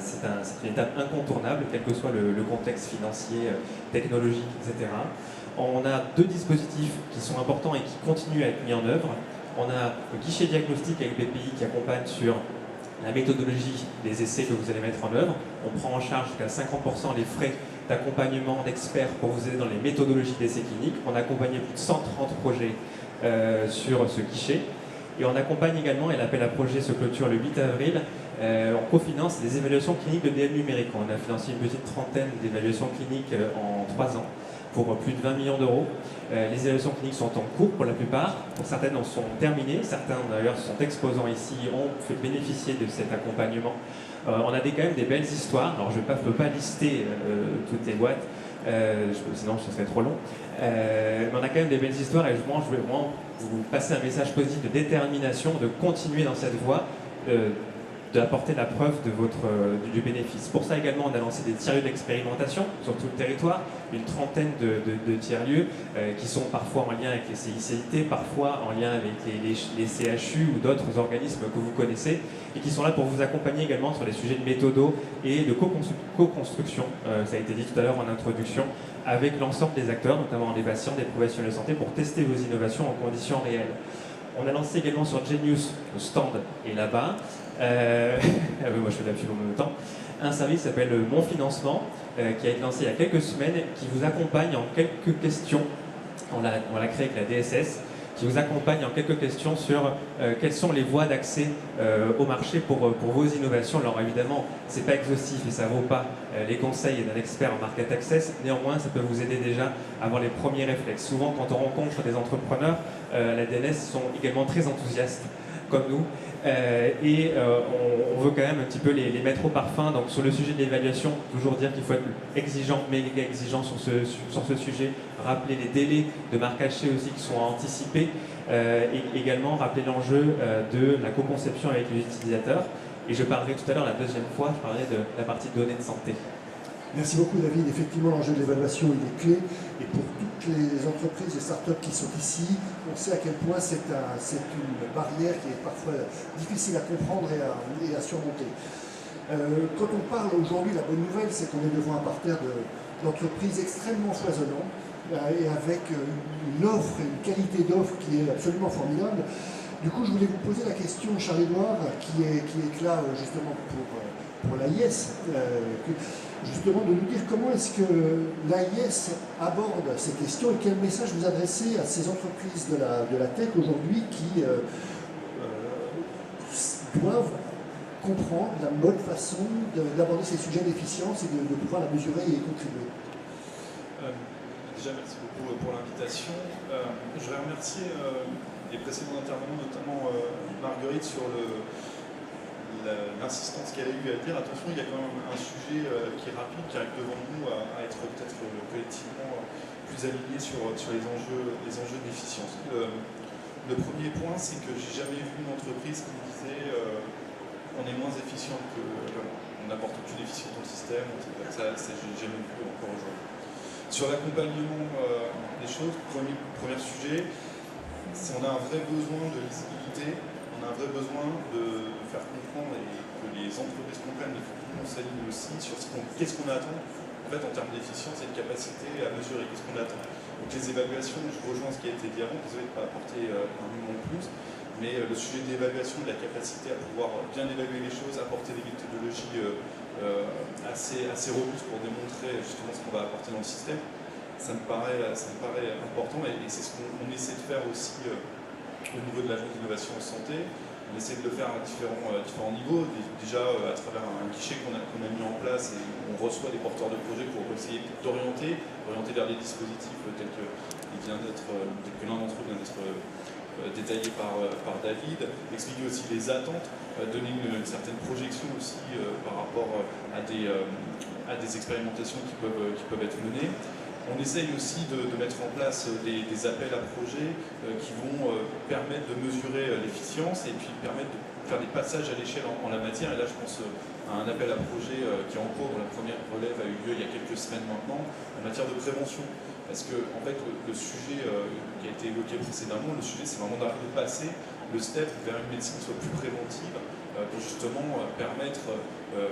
C'est une étape incontournable, quel que soit le contexte financier, technologique, etc. On a 2 dispositifs qui sont importants et qui continuent à être mis en œuvre. On a le guichet diagnostic avec BPI qui accompagne sur la méthodologie des essais que vous allez mettre en œuvre. On prend en charge jusqu'à 50% les frais d'accompagnement d'experts pour vous aider dans les méthodologies d'essais cliniques. On a accompagné plus de 130 projets sur ce guichet. Et on accompagne également, et l'appel à projet se clôture le 8 avril, on cofinance des évaluations cliniques de DM numérique. On a financé une petite trentaine d'évaluations cliniques en 3 ans, pour plus de 20 millions d'euros. Les évaluations cliniques sont en cours pour la plupart. Pour certaines, elles sont terminées. Certains, d'ailleurs, sont exposants ici, ont fait bénéficier de cet accompagnement. On a quand même des belles histoires. Alors, je ne peux pas lister toutes les boîtes, sinon ce serait trop long. Mais on a quand même des belles histoires et je voulais vraiment vous passer un message positif de détermination, de continuer dans cette voie, d'apporter la preuve du bénéfice. Pour ça également, on a lancé des tiers-lieux d'expérimentation sur tout le territoire, une trentaine de tiers-lieux qui sont parfois en lien avec les CICIT, parfois en lien avec les CHU ou d'autres organismes que vous connaissez et qui sont là pour vous accompagner également sur les sujets de méthodo et de co-construction, ça a été dit tout à l'heure en introduction, avec l'ensemble des acteurs, notamment des patients, des professionnels de santé, pour tester vos innovations en conditions réelles. On a lancé également sur Genius, le stand est là-bas, moi je fais de la pub en même temps, un service qui s'appelle Mon Financement, qui a été lancé il y a quelques semaines, qui vous accompagne en quelques questions. On l'a créé avec la DSS, qui vous accompagne en quelques questions sur quelles sont les voies d'accès au marché pour vos innovations. Alors évidemment, ce n'est pas exhaustif et ça ne vaut pas les conseils d'un expert en market access. Néanmoins, ça peut vous aider déjà à avoir les premiers réflexes. Souvent, quand on rencontre des entrepreneurs, la DNS sont également très enthousiastes, comme nous. On veut quand même un petit peu les mettre au parfum. Donc sur le sujet de l'évaluation, toujours dire qu'il faut être exigeant, méga exigeant sur ce sujet. Rappeler les délais de marquage C aussi qui sont à anticiper. Et également rappeler l'enjeu de la co-conception avec les utilisateurs. Et je parlerai tout à l'heure, la deuxième fois, je parlerai de la partie données de santé. Merci beaucoup David. Effectivement, l'enjeu de l'évaluation il est clé. Et pour toutes les entreprises et startups qui sont ici, on sait à quel point c'est une barrière qui est parfois difficile à comprendre et à surmonter. Quand on parle aujourd'hui, la bonne nouvelle, c'est qu'on est devant un parterre d'entreprises extrêmement foisonnant et avec une offre et une qualité d'offre qui est absolument formidable. Du coup, je voulais vous poser la question, Charles-Édouard, qui est là justement pour l'AIS, justement de nous dire comment est-ce que l'AIS aborde ces questions et quel message vous adressez à ces entreprises de la tech aujourd'hui qui doivent comprendre la bonne façon d'aborder ces sujets d'efficience et de pouvoir la mesurer et y contribuer. Déjà, merci beaucoup pour l'invitation. Je voudrais remercier les précédents intervenants, notamment Marguerite, sur l'insistance qu'elle a eu à dire. Attention, il y a quand même un sujet qui est rapide, qui arrive devant nous à être peut-être collectivement plus aligné sur les enjeux d'efficience. Le premier point, c'est que j'ai jamais vu une entreprise qui me disait on est moins efficient que on n'apporte aucune efficience dans le système. Ça, j'ai jamais vu encore aujourd'hui. Sur l'accompagnement des choses, premier sujet, on a un vrai besoin de lisibilité, on a un vrai besoin de faire comprendre et que les entreprises comprennent, il faut qu'on s'aligne aussi sur qu'est-ce qu'on attend en fait en termes d'efficience et de capacité à mesurer qu'est-ce qu'on attend. Donc les évaluations, je rejoins ce qui a été dit avant, désolé de ne pas apporter un mot en plus, mais le sujet d'évaluation, de la capacité à pouvoir bien évaluer les choses, apporter des méthodologies assez robustes pour démontrer justement ce qu'on va apporter dans le système, ça me paraît important, et c'est ce qu'on essaie de faire aussi au niveau de l'agence d'innovation en santé. On essaie de le faire à différents niveaux, déjà à travers un guichet qu'on a mis en place, et on reçoit des porteurs de projets pour essayer d'orienter vers des dispositifs tels que l'un d'entre eux vient d'être détaillé par David, expliquer aussi les attentes, donner une certaine projection aussi par rapport à des expérimentations qui peuvent être menées. On essaye aussi de mettre en place des appels à projets qui vont permettre de mesurer l'efficience et puis permettre de faire des passages à l'échelle en la matière. Et là, je pense à un appel à projet qui est en cours, dont la première relève a eu lieu il y a quelques semaines maintenant, en matière de prévention. Parce que, en fait, le sujet qui a été évoqué précédemment, le sujet, c'est vraiment de passer le step vers une médecine qui soit plus préventive, pour justement permettre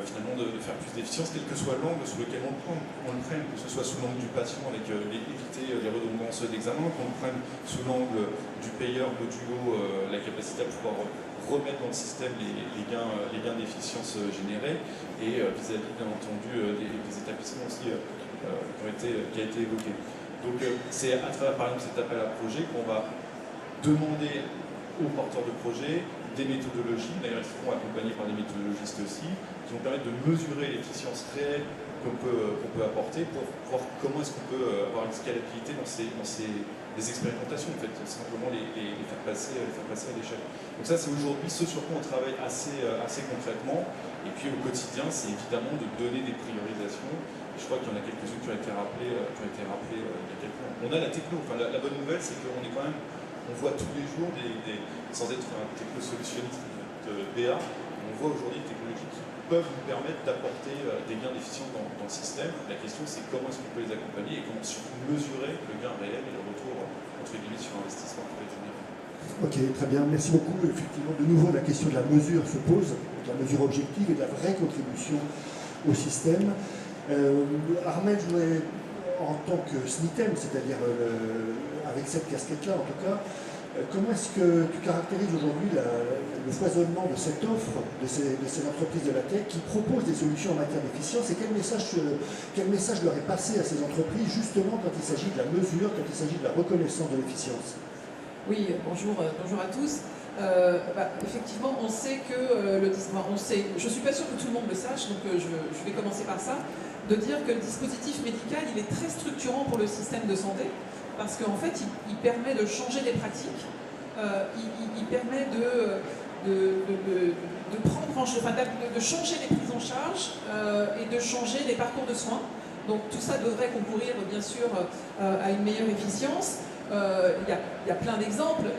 finalement de faire plus d'efficience, quel que soit l'angle sous lequel on le prenne, que ce soit sous l'angle du patient avec éviter les redondances d'examen, qu'on le prenne sous l'angle du payeur modulo, la capacité à pouvoir remettre dans le système les gains d'efficience générés, et vis-à-vis bien entendu des établissements aussi qui a été évoqué. Donc c'est à travers par exemple cet appel à projet qu'on va demander aux porteurs de projets des méthodologies, d'ailleurs ils seront accompagnés par des méthodologistes aussi, qui vont permettre de mesurer l'efficience réelle qu'on peut apporter pour voir comment est-ce qu'on peut avoir une scalabilité dans des expérimentations, en fait, simplement les faire passer à l'échelle. Donc ça, c'est aujourd'hui ce sur quoi on travaille assez concrètement, et puis au quotidien, c'est évidemment de donner des priorisations. Et je crois qu'il y en a quelques-unes qui ont été rappelées il y a quelques mois. On a la techno, enfin la bonne nouvelle, c'est qu'on est quand même, on voit tous les jours, sans être un technosolutionniste de BA, on voit aujourd'hui des technologies qui peuvent nous permettre d'apporter des gains d'efficience dans le système. La question, c'est comment est-ce qu'on peut les accompagner et comment surtout mesurer le gain réel et le retour entre guillemets sur investissement qui peut être généré. Ok, très bien, merci beaucoup. Effectivement, de nouveau, la question de la mesure se pose, de la mesure objective et de la vraie contribution au système. Armel, je voudrais, en tant que SNITEM, c'est-à-dire avec cette casquette-là en tout cas, comment est-ce que tu caractérises aujourd'hui le foisonnement de cette offre, de ces entreprises de la tech qui proposent des solutions en matière d'efficience, et quel message leur est passé à ces entreprises justement quand il s'agit de la mesure, quand il s'agit de la reconnaissance de l'efficience? Oui, bonjour à tous. Effectivement, on sait que je ne suis pas sûre que tout le monde le sache, donc je vais commencer par ça, de dire que le dispositif médical, il est très structurant pour le système de santé, parce qu'en fait, il permet de changer des pratiques, il permet de changer les prises en charge et de changer les parcours de soins. Donc tout ça devrait concourir, bien sûr, à une meilleure efficience. Il y a plein d'exemples.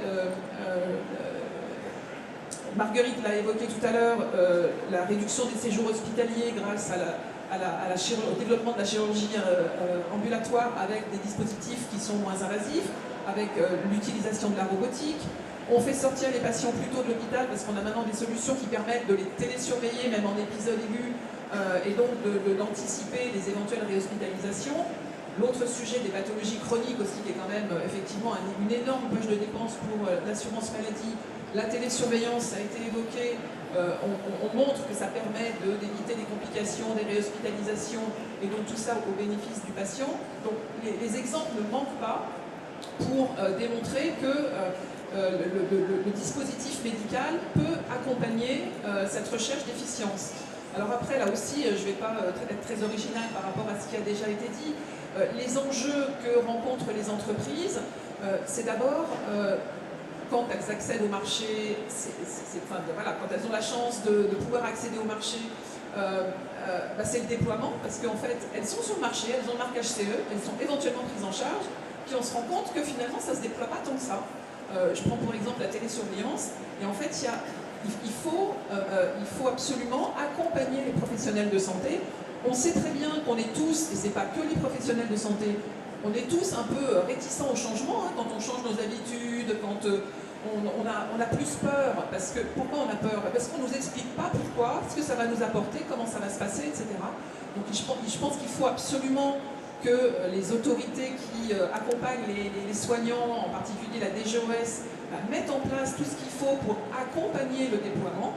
Marguerite l'a évoqué tout à l'heure, la réduction des séjours hospitaliers grâce au développement de la chirurgie ambulatoire avec des dispositifs qui sont moins invasifs, avec l'utilisation de la robotique. On fait sortir les patients plus tôt de l'hôpital parce qu'on a maintenant des solutions qui permettent de les télésurveiller même en épisode aigu et donc d'anticiper les éventuelles réhospitalisations. L'autre sujet des pathologies chroniques aussi, qui est quand même effectivement une énorme poche de dépenses pour l'assurance maladie. La télésurveillance, ça a été évoqué, on montre que ça permet d'éviter des complications, des réhospitalisations, et donc tout ça au bénéfice du patient. Donc les exemples ne manquent pas pour démontrer que le dispositif médical peut accompagner cette recherche d'efficience. Alors après, là aussi, je ne vais pas être très original par rapport à ce qui a déjà été dit. Les enjeux que rencontrent les entreprises, c'est d'abord quand elles accèdent au marché, quand elles ont la chance de pouvoir accéder au marché, c'est le déploiement, parce qu'en fait, elles sont sur le marché, elles ont une marque HCE, elles sont éventuellement prises en charge, puis on se rend compte que finalement, ça ne se déploie pas tant que ça. Je prends pour exemple la télésurveillance, et en fait, il faut absolument accompagner les professionnels de santé. On sait très bien qu'on est tous, et ce n'est pas que les professionnels de santé, on est tous un peu réticents au changement, quand on change nos habitudes, quand on a plus peur. Pourquoi on a peur? Parce qu'on ne nous explique pas pourquoi, ce que ça va nous apporter, comment ça va se passer, etc. Donc je pense qu'il faut absolument que les autorités qui accompagnent les soignants, en particulier la DGOS, mettent en place tout ce qu'il faut pour accompagner le déploiement,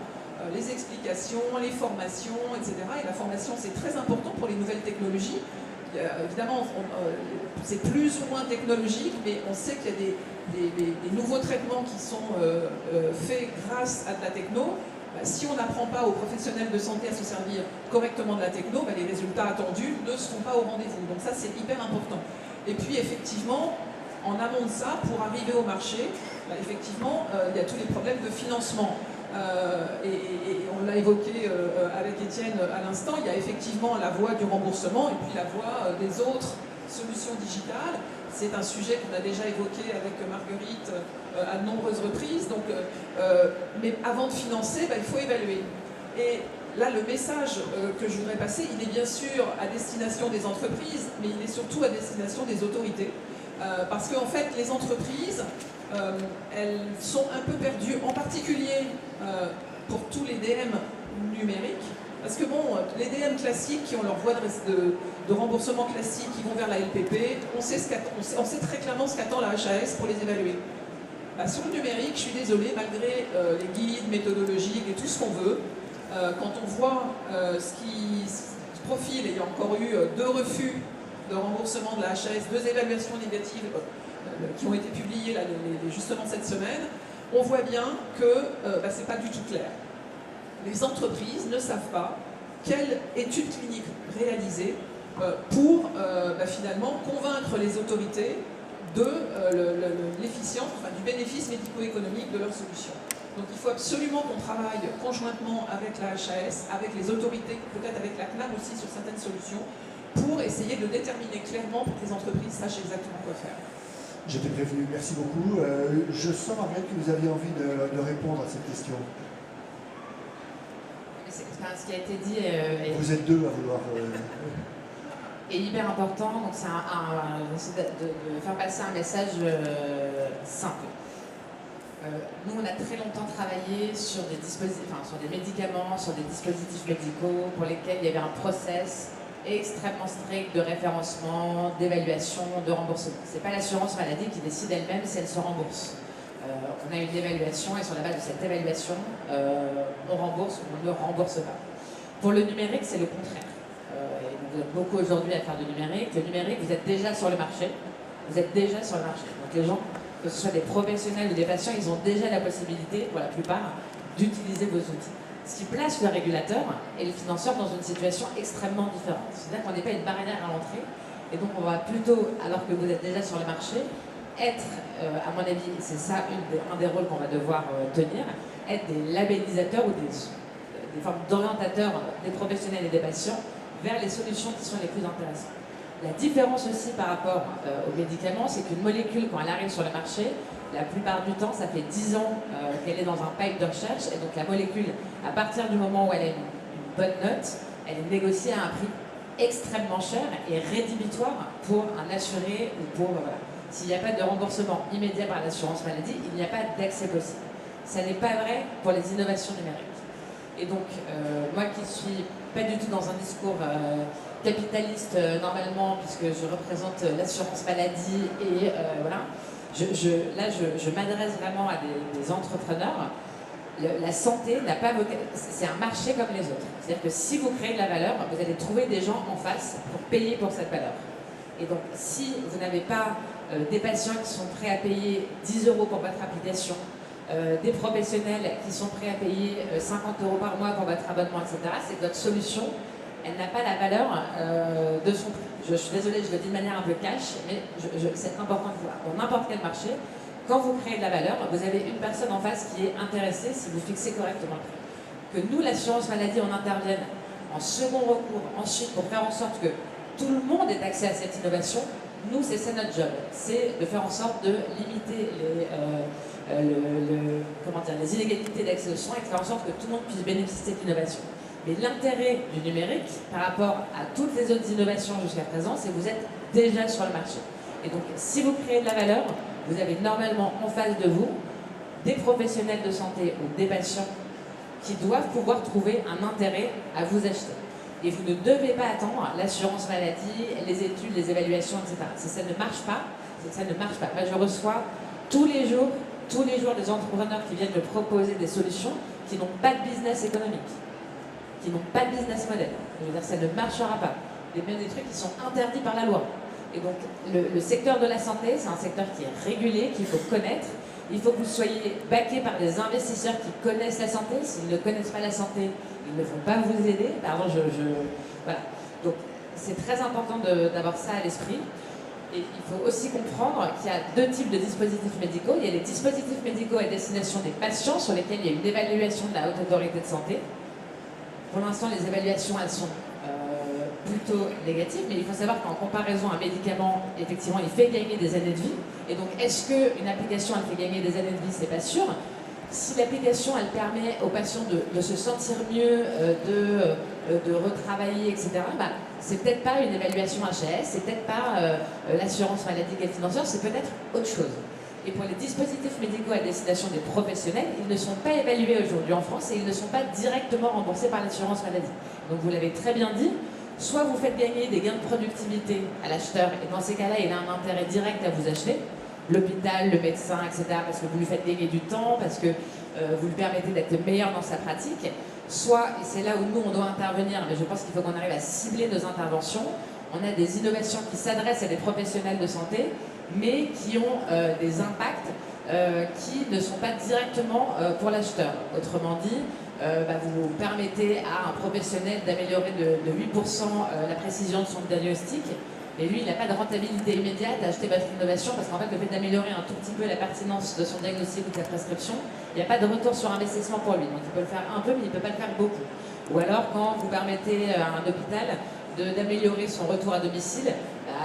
les explications, les formations, etc. Et la formation, c'est très important pour les nouvelles technologies. Évidemment, c'est plus ou moins technologique, mais on sait qu'il y a des nouveaux traitements qui sont faits grâce à de la techno. Si on n'apprend pas aux professionnels de santé à se servir correctement de la techno, les résultats attendus ne seront pas au rendez-vous. Donc ça, c'est hyper important. Et puis, effectivement, en amont de ça, pour arriver au marché, effectivement, il y a tous les problèmes de financement. Et on l'a évoqué avec Étienne à l'instant, il y a effectivement la voie du remboursement et puis la voie des autres solutions digitales. C'est un sujet qu'on a déjà évoqué avec Marguerite à de nombreuses reprises. Donc, mais avant de financer, il faut évaluer. Et là, le message que je voudrais passer, il est bien sûr à destination des entreprises, mais il est surtout à destination des autorités. Parce qu'en fait, les entreprises, elles sont un peu perdues, en particulier pour tous les DM numériques. Parce que bon, les DM classiques qui ont leur voie de remboursement classique, qui vont vers la LPP, on sait très clairement ce qu'attend la HAS pour les évaluer. Sur le numérique, je suis désolée, malgré les guides méthodologiques et tout ce qu'on veut, quand on voit ce qui se profile, et il y a encore eu 2 refus de remboursement de la HAS, 2 évaluations négatives qui ont été publiées là, justement cette semaine, on voit bien que c'est pas du tout clair. Les entreprises ne savent pas quelle étude clinique réaliser pour finalement convaincre les autorités de l'efficience, du bénéfice médico-économique de leur solution. Donc il faut absolument qu'on travaille conjointement avec la HAS, avec les autorités, peut-être avec la CNAM aussi sur certaines solutions, pour essayer de déterminer clairement pour que les entreprises sachent exactement quoi faire. J'étais prévenu, merci beaucoup. Je sens, Marguerite, que vous aviez envie de répondre à cette question. Ce qui a été dit vous êtes 2 à vouloir... est hyper important, donc c'est de faire passer un message simple. Nous, on a très longtemps travaillé sur sur des médicaments, sur des dispositifs médicaux pour lesquels il y avait un process extrêmement strict de référencement, d'évaluation, de remboursement. Ce n'est pas l'assurance maladie qui décide elle-même si elle se rembourse. On a une évaluation et sur la base de cette évaluation, on rembourse ou on ne rembourse pas. Pour le numérique, c'est le contraire. Et vous êtes beaucoup aujourd'hui à faire du numérique. Le numérique, vous êtes déjà sur le marché. Vous êtes déjà sur le marché. Donc les gens, que ce soit des professionnels ou des patients, ils ont déjà la possibilité, pour la plupart, d'utiliser vos outils. Ce qui place le régulateur et le financeur dans une situation extrêmement différente. C'est-à-dire qu'on n'est pas une barrière à l'entrée. Et donc on va plutôt, alors que vous êtes déjà sur le marché, être, à mon avis, c'est ça un des rôles qu'on va devoir tenir, être des labellisateurs ou des formes d'orientateurs des professionnels et des patients vers les solutions qui sont les plus intéressantes. La différence aussi par rapport aux médicaments, c'est qu'une molécule, quand elle arrive sur le marché, la plupart du temps, ça fait 10 ans qu'elle est dans un pipe de recherche, et donc la molécule, à partir du moment où elle a une bonne note, elle est négociée à un prix extrêmement cher et rédhibitoire pour un assuré ou pour... voilà. S'il n'y a pas de remboursement immédiat par l'assurance maladie, il n'y a pas d'accès possible. Ça n'est pas vrai pour les innovations numériques. Et donc, moi qui ne suis pas du tout dans un discours capitaliste normalement, puisque je représente l'assurance maladie et voilà, je m'adresse vraiment à des entrepreneurs. La santé n'a pas c'est un marché comme les autres. C'est-à-dire que si vous créez de la valeur, vous allez trouver des gens en face pour payer pour cette valeur. Et donc, si vous n'avez pas des patients qui sont prêts à payer 10 € pour votre application, des professionnels qui sont prêts à payer 50 € par mois pour votre abonnement, etc., c'est que votre solution, elle n'a pas la valeur de son prix. Je suis désolée, je le dis de manière un peu cash, mais c'est important de voir. Dans n'importe quel marché, quand vous créez de la valeur, vous avez une personne en face qui est intéressée si vous fixez correctement le prix. Que nous, l'assurance maladie, on intervienne en second recours, ensuite pour faire en sorte que tout le monde ait accès à cette innovation, nous, c'est notre job. C'est de faire en sorte de limiter les inégalités d'accès aux soins et de faire en sorte que tout le monde puisse bénéficier de l'innovation. Mais l'intérêt du numérique, par rapport à toutes les autres innovations jusqu'à présent, c'est que vous êtes déjà sur le marché. Et donc, si vous créez de la valeur, vous avez normalement en face de vous des professionnels de santé ou des patients qui doivent pouvoir trouver un intérêt à vous acheter. Et vous ne devez pas attendre l'assurance maladie, les études, les évaluations, etc. Si ça ne marche pas, c'est que ça ne marche pas. Moi, je reçois tous les jours tous les jours des entrepreneurs qui viennent me proposer des solutions qui n'ont pas de business économique, qui n'ont pas de business model. Je veux dire, ça ne marchera pas. Il y a même des trucs qui sont interdits par la loi. Et donc, le secteur de la santé, c'est un secteur qui est régulé, qu'il faut connaître. Il faut que vous soyez backés par des investisseurs qui connaissent la santé. S'ils ne connaissent pas la santé, ils ne vont pas vous aider. Pardon, voilà. Donc, c'est très important d'avoir ça à l'esprit. Et il faut aussi comprendre qu'il y a deux types de dispositifs médicaux. Il y a les dispositifs médicaux à destination des patients sur lesquels il y a une évaluation de la Haute Autorité de Santé. Pour l'instant, les évaluations, elles sont plutôt négatives, mais il faut savoir qu'en comparaison, un médicament, effectivement, il fait gagner des années de vie. Et donc, est-ce qu'une application, elle fait gagner des années de vie? C'est pas sûr. Si l'application, elle permet aux patients de se sentir mieux, de retravailler, etc., bah, c'est peut-être pas une évaluation HS, c'est peut-être pas l'assurance maladie et financière, c'est peut-être autre chose. Et pour les dispositifs médicaux à destination des professionnels, ils ne sont pas évalués aujourd'hui en France et ils ne sont pas directement remboursés par l'assurance maladie. Donc vous l'avez très bien dit, soit vous faites gagner des gains de productivité à l'acheteur, et dans ces cas-là, il a un intérêt direct à vous acheter, l'hôpital, le médecin, etc., parce que vous lui faites gagner du temps, parce que vous lui permettez d'être meilleur dans sa pratique, soit, et c'est là où nous on doit intervenir, mais je pense qu'il faut qu'on arrive à cibler nos interventions, on a des innovations qui s'adressent à des professionnels de santé, mais qui ont des impacts qui ne sont pas directement pour l'acheteur. Autrement dit, vous permettez à un professionnel d'améliorer de 8% la précision de son diagnostic, et lui, il n'a pas de rentabilité immédiate à acheter votre innovation parce qu'en fait, le fait d'améliorer un tout petit peu la pertinence de son diagnostic ou de sa prescription, il n'y a pas de retour sur investissement pour lui. Donc, il peut le faire un peu, mais il ne peut pas le faire beaucoup. Ou alors, quand vous permettez à un hôpital d'améliorer son retour à domicile,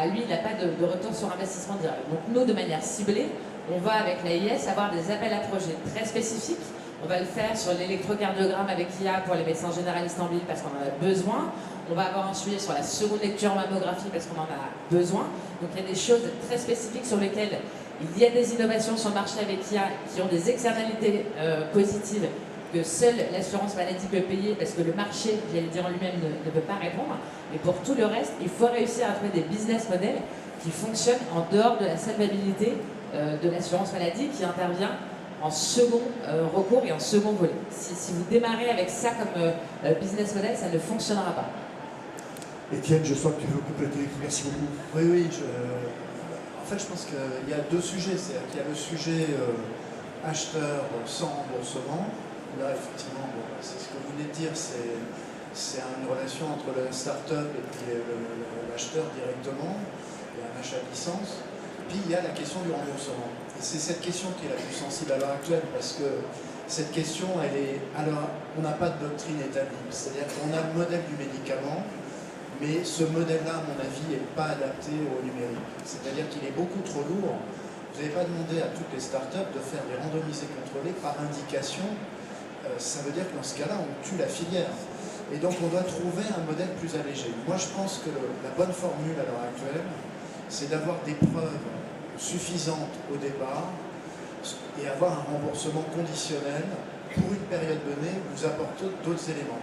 lui, il n'a pas de retour sur investissement direct. Donc, nous, de manière ciblée, on va avec l'AIS avoir des appels à projets très spécifiques. On va le faire sur l'électrocardiogramme avec IA pour les médecins généralistes en ville parce qu'on en a besoin. On va avoir un suivi sur la seconde lecture mammographie parce qu'on en a besoin. Donc il y a des choses très spécifiques sur lesquelles il y a des innovations sur le marché avec IA qui ont des externalités positives que seule l'assurance maladie peut payer parce que le marché, j'allais dire en lui-même, ne peut pas répondre. Mais pour tout le reste, il faut réussir à trouver des business models qui fonctionnent en dehors de la solvabilité de l'assurance maladie qui intervient en second recours et en second volet. Si vous démarrez avec ça comme business model, ça ne fonctionnera pas. Étienne, je sens que tu veux compléter. Merci beaucoup. Oui, en fait, je pense qu'il y a deux sujets. C'est-à-dire qu'il y a le sujet acheteur sans remboursement. Là, effectivement, c'est ce que vous venez de dire, c'est une relation entre la start-up et puis l'acheteur directement. Il y a un achat de licence. Puis il y a la question du remboursement. Et c'est cette question qui est la plus sensible à l'heure actuelle parce que cette question, alors, on n'a pas de doctrine établie. C'est-à-dire qu'on a le modèle du médicament, mais ce modèle-là, à mon avis, n'est pas adapté au numérique. C'est-à-dire qu'il est beaucoup trop lourd. Vous n'avez pas demandé à toutes les startups de faire des randomisés contrôlés par indication. Ça veut dire que dans ce cas-là, on tue la filière. Et donc, on doit trouver un modèle plus allégé. Moi, je pense que la bonne formule à l'heure actuelle, c'est d'avoir des preuves suffisantes au départ et avoir un remboursement conditionnel pour une période donnée, vous apporte d'autres éléments.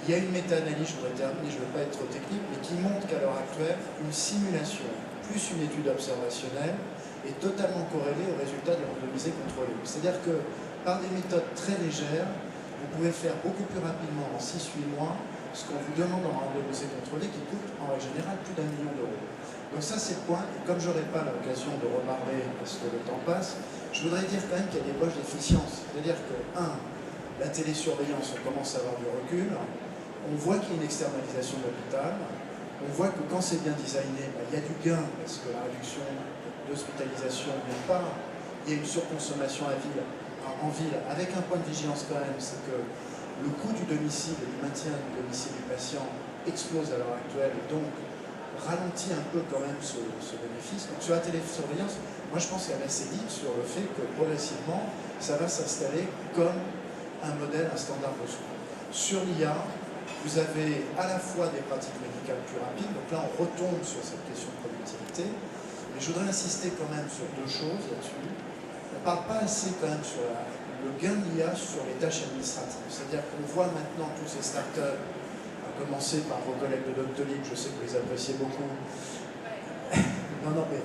Il y a une méta-analyse, je voudrais terminer, je ne veux pas être trop technique, mais qui montre qu'à l'heure actuelle, une simulation plus une étude observationnelle est totalement corrélée au résultat du randomisé contrôlé. C'est-à-dire que par des méthodes très légères, vous pouvez faire beaucoup plus rapidement, en 6-8 mois, ce qu'on vous demande en randomisé contrôlé qui coûte en règle générale plus d'1 million d'euros. Donc ça c'est le point, et comme je n'aurai pas l'occasion de reparler parce que le temps passe, je voudrais dire quand même qu'il y a des poches d'efficience. C'est-à-dire que, la télésurveillance, on commence à avoir du recul, on voit qu'il y a une externalisation de l'hôpital, on voit que quand c'est bien designé, il y a du gain parce que la réduction d'hospitalisation vient pas, il y a une surconsommation en ville, avec un point de vigilance quand même, c'est que le coût du domicile et du maintien du domicile du patient explose à l'heure actuelle et donc ralentit un peu quand même ce bénéfice. Donc sur la télésurveillance, moi je pense qu'il y a assez dit sur le fait que progressivement, ça va s'installer comme un modèle, un standard de soins. Sur l'IA, vous avez à la fois des pratiques médicales plus rapides, donc là on retombe sur cette question de productivité, mais je voudrais insister quand même sur deux choses là-dessus. On ne parle pas assez quand même sur le gain de l'IA sur les tâches administratives. C'est-à-dire qu'on voit maintenant tous ces startups, à commencer par vos collègues de Doctolib, je sais que vous les appréciez beaucoup, Non, mais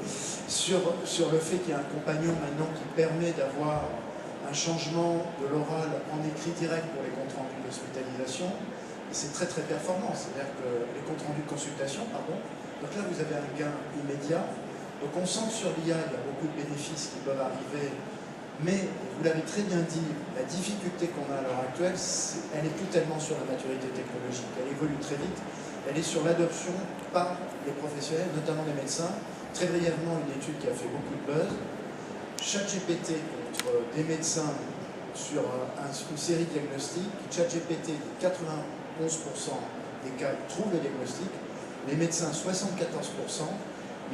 sur le fait qu'il y a un compagnon maintenant qui permet d'avoir un changement de l'oral en écrit direct pour les comptes rendus d'hospitalisation, c'est très très performant. C'est-à-dire que les comptes rendus de consultation, donc là vous avez un gain immédiat. Donc on sent que sur l'IA, il y a beaucoup de bénéfices qui peuvent arriver, mais vous l'avez très bien dit, la difficulté qu'on a à l'heure actuelle, elle n'est plus tellement sur la maturité technologique, elle évolue très vite, elle est sur l'adoption par les professionnels, notamment les médecins. Très brièvement, une étude qui a fait beaucoup de buzz, ChatGPT contre des médecins sur une série de diagnostics, ChatGPT, 91% des cas trouvent le diagnostic, les médecins 74%,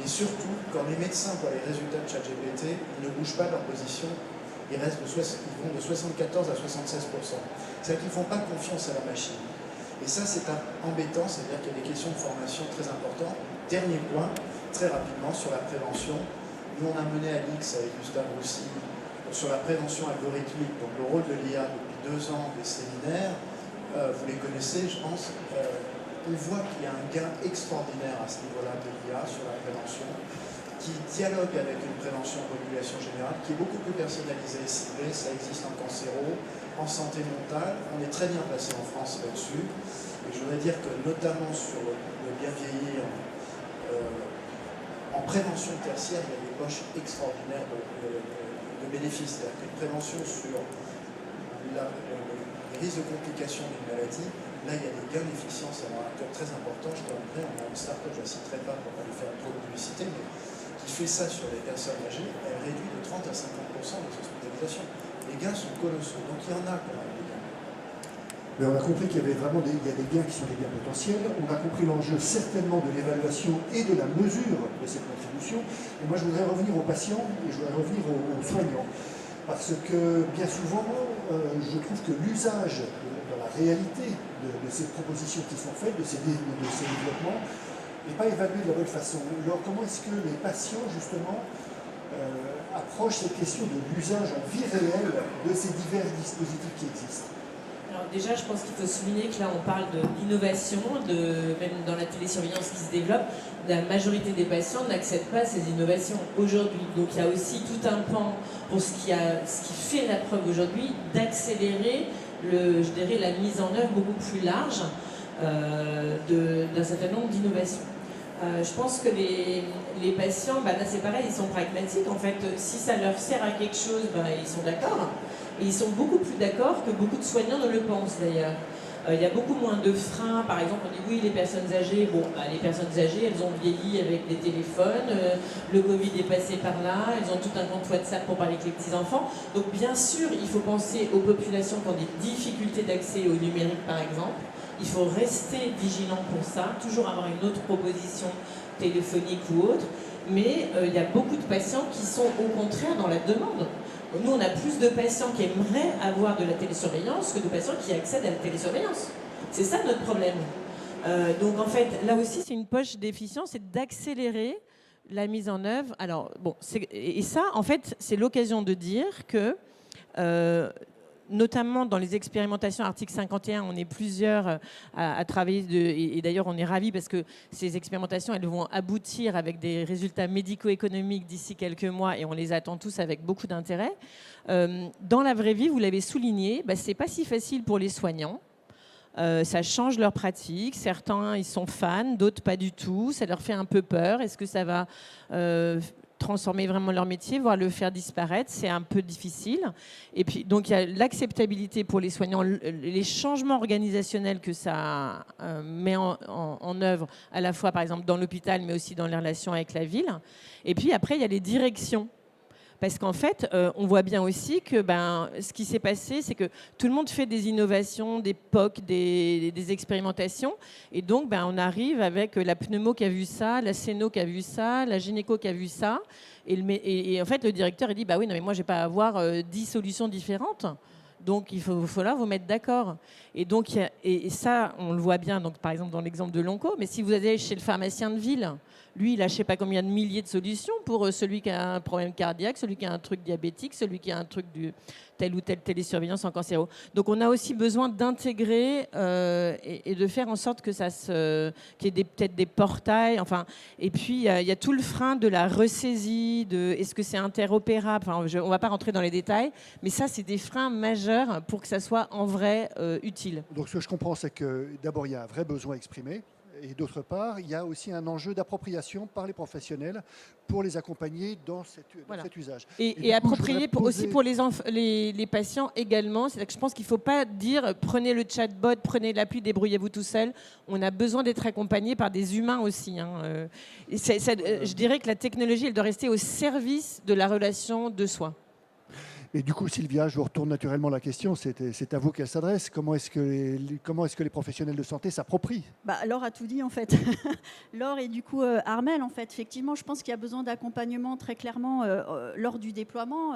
mais surtout, quand les médecins voient les résultats de ChatGPT, ils ne bougent pas de leur position, ils vont de 74 à 76%. C'est-à-dire qu'ils ne font pas confiance à la machine. Et ça, c'est embêtant, c'est-à-dire qu'il y a des questions de formation très importantes. Dernier point, très rapidement, sur la prévention. Nous, on a mené à l'IX avec Gustave Roussy sur la prévention algorithmique, donc le rôle de l'IA depuis 2 ans, des séminaires. Vous les connaissez, je pense. On voit qu'il y a un gain extraordinaire à ce niveau-là de l'IA sur la prévention, qui dialogue avec une prévention en population générale, qui est beaucoup plus personnalisée et ciblée. Ça existe en cancéro, en santé mentale. On est très bien placé en France là-dessus. Et je voudrais dire que notamment sur le bien vieillir, en prévention tertiaire, il y a des poches extraordinaires de bénéfices. C'est-à-dire qu'une prévention sur les risques de complications d'une maladie, là il y a des gains d'efficience à l'heure actuelle très importants. Je terminerai, on a une start-up, je ne la citerai pas pour ne pas lui faire trop de publicité, mais qui fait ça sur les personnes âgées, elle réduit de 30 à 50% les hospitalisations. Les gains sont colossaux, donc il y en a quand même des gains. Mais on a compris qu'il y avait vraiment il y a des gains qui sont des gains potentiels. On a compris l'enjeu certainement de l'évaluation et de la mesure de cette contribution. Et moi, je voudrais revenir aux patients et je voudrais revenir aux soignants. Parce que bien souvent, je trouve que l'usage dans la réalité de ces propositions qui sont faites, de ces développements, n'est pas évalué de la bonne façon. Alors, comment est-ce que les patients, justement, approchent cette question de l'usage en vie réelle de ces divers dispositifs qui existent? Alors déjà, je pense qu'il faut souligner que là, on parle d'innovation, même dans la télésurveillance qui se développe, la majorité des patients n'accèdent pas à ces innovations aujourd'hui. Donc il y a aussi tout un pan pour ce qui fait la preuve aujourd'hui d'accélérer la mise en œuvre beaucoup plus large d'un certain nombre d'innovations. Je pense que les patients, là c'est pareil, ils sont pragmatiques. En fait, si ça leur sert à quelque chose, ils sont d'accord. Et ils sont beaucoup plus d'accord que beaucoup de soignants ne le pensent d'ailleurs. Il y a beaucoup moins de freins. Par exemple, on dit oui, les personnes âgées, les personnes âgées, elles ont vieilli avec des téléphones, le Covid est passé par là, elles ont tout un compte WhatsApp pour parler avec les petits-enfants. Donc bien sûr, il faut penser aux populations qui ont des difficultés d'accès au numérique par exemple. Il faut rester vigilant pour ça, toujours avoir une autre proposition téléphonique ou autre. Mais il y a beaucoup de patients qui sont au contraire dans la demande. Nous, on a plus de patients qui aimeraient avoir de la télésurveillance que de patients qui accèdent à la télésurveillance. C'est ça notre problème. Donc en fait, là aussi, c'est une poche d'efficience, c'est d'accélérer la mise en œuvre. Alors, et ça, en fait, c'est l'occasion de dire que, notamment dans les expérimentations article 51, on est plusieurs à travailler, et d'ailleurs on est ravis parce que ces expérimentations, elles vont aboutir avec des résultats médico-économiques d'ici quelques mois et on les attend tous avec beaucoup d'intérêt. Dans la vraie vie, vous l'avez souligné, c'est pas si facile pour les soignants. Ça change leur pratique. Certains, ils sont fans, d'autres pas du tout. Ça leur fait un peu peur. Est-ce que ça va transformer vraiment leur métier, voire le faire disparaître? C'est un peu difficile. Et puis, donc, il y a l'acceptabilité pour les soignants, les changements organisationnels que ça met en œuvre, à la fois, par exemple, dans l'hôpital, mais aussi dans les relations avec la ville. Et puis, après, il y a les directions. Parce qu'en fait, on voit bien aussi que ce qui s'est passé, c'est que tout le monde fait des innovations, des POC, des expérimentations. Et donc, on arrive avec la pneumo qui a vu ça, la scéno qui a vu ça, la gynéco qui a vu ça. Et en fait, le directeur, il dit, oui, non, mais moi, je n'ai pas à avoir 10 solutions différentes. Donc, il faut là vous mettre d'accord. Et donc, et ça, on le voit bien, donc, par exemple, dans l'exemple de l'onco, mais si vous allez chez le pharmacien de ville, lui, il a je ne sais pas combien de milliers de solutions pour celui qui a un problème cardiaque, celui qui a un truc diabétique, celui qui a un truc de telle ou telle télésurveillance en cancéro. Donc, on a aussi besoin d'intégrer et de faire en sorte que qu'il y ait peut-être des portails. Enfin, et puis, il y a tout le frein de la ressaisie, est-ce que c'est interopérable. Enfin, on ne va pas rentrer dans les détails, mais ça, c'est des freins majeurs pour que ça soit en vrai utile. Donc ce que je comprends, c'est que d'abord, il y a un vrai besoin exprimé. Et d'autre part, il y a aussi un enjeu d'appropriation par les professionnels pour les accompagner dans cet usage. Et approprié aussi pour les patients également. C'est-à-dire que je pense qu'il ne faut pas dire prenez le chatbot, prenez l'appli, débrouillez-vous tout seul. On a besoin d'être accompagné par des humains aussi. Hein. Je dirais que la technologie, elle doit rester au service de la relation de soins. Et du coup, Sylvia, je vous retourne naturellement la question, c'est à vous qu'elle s'adresse. Comment est-ce que les professionnels de santé s'approprient ? Laure a tout dit en fait. Laure et du coup Armelle, en fait, effectivement, je pense qu'il y a besoin d'accompagnement très clairement lors du déploiement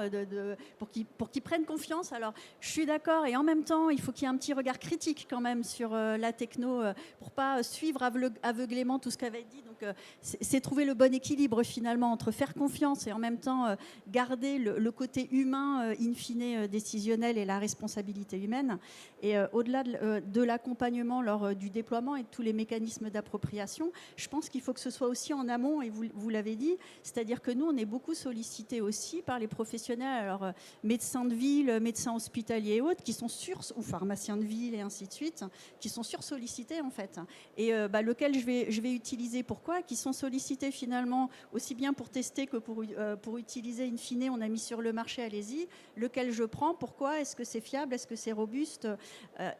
pour qu'ils prennent confiance. Alors, je suis d'accord et en même temps, il faut qu'il y ait un petit regard critique quand même sur la techno pour pas suivre aveuglément tout ce qu'avait dit. Donc, c'est trouver le bon équilibre finalement entre faire confiance et en même temps garder le côté humain in fine décisionnel et la responsabilité humaine. Et au-delà de l'accompagnement lors du déploiement et de tous les mécanismes d'appropriation, je pense qu'il faut que ce soit aussi en amont, et vous l'avez dit, c'est-à-dire que nous, on est beaucoup sollicités aussi par les professionnels, alors médecins de ville, médecins hospitaliers et autres, qui sont ou pharmaciens de ville et ainsi de suite, qui sont sursollicités en fait. Et lequel je vais utiliser, pourquoi ? Qui sont sollicités finalement aussi bien pour tester que pour utiliser in fine, on a mis sur le marché, allez-y, lequel je prends, pourquoi, est-ce que c'est fiable, est-ce que c'est robuste,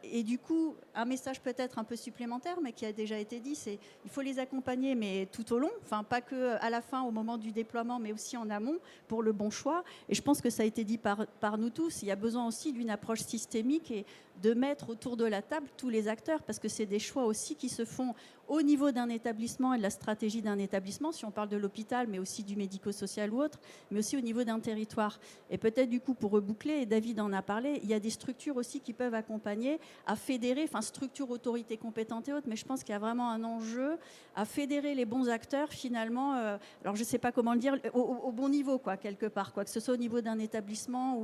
et du coup, un message peut-être un peu supplémentaire, mais qui a déjà été dit, c'est il faut les accompagner, mais tout au long, enfin pas que à la fin, au moment du déploiement, mais aussi en amont, pour le bon choix. Et je pense que ça a été dit par nous tous, il y a besoin aussi d'une approche systémique et de mettre autour de la table tous les acteurs, parce que c'est des choix aussi qui se font au niveau d'un établissement et de la stratégie d'un établissement, si on parle de l'hôpital, mais aussi du médico-social ou autre, mais aussi au niveau d'un territoire. Et peut-être du coup, pour reboucler, et David en a parlé, il y a des structures aussi qui peuvent accompagner à fédérer, enfin structure, autorité compétente et autres, mais je pense qu'il y a vraiment un enjeu à fédérer les bons acteurs finalement, alors je ne sais pas comment le dire, au bon niveau, quoi, quelque part, quoi, que ce soit au niveau d'un établissement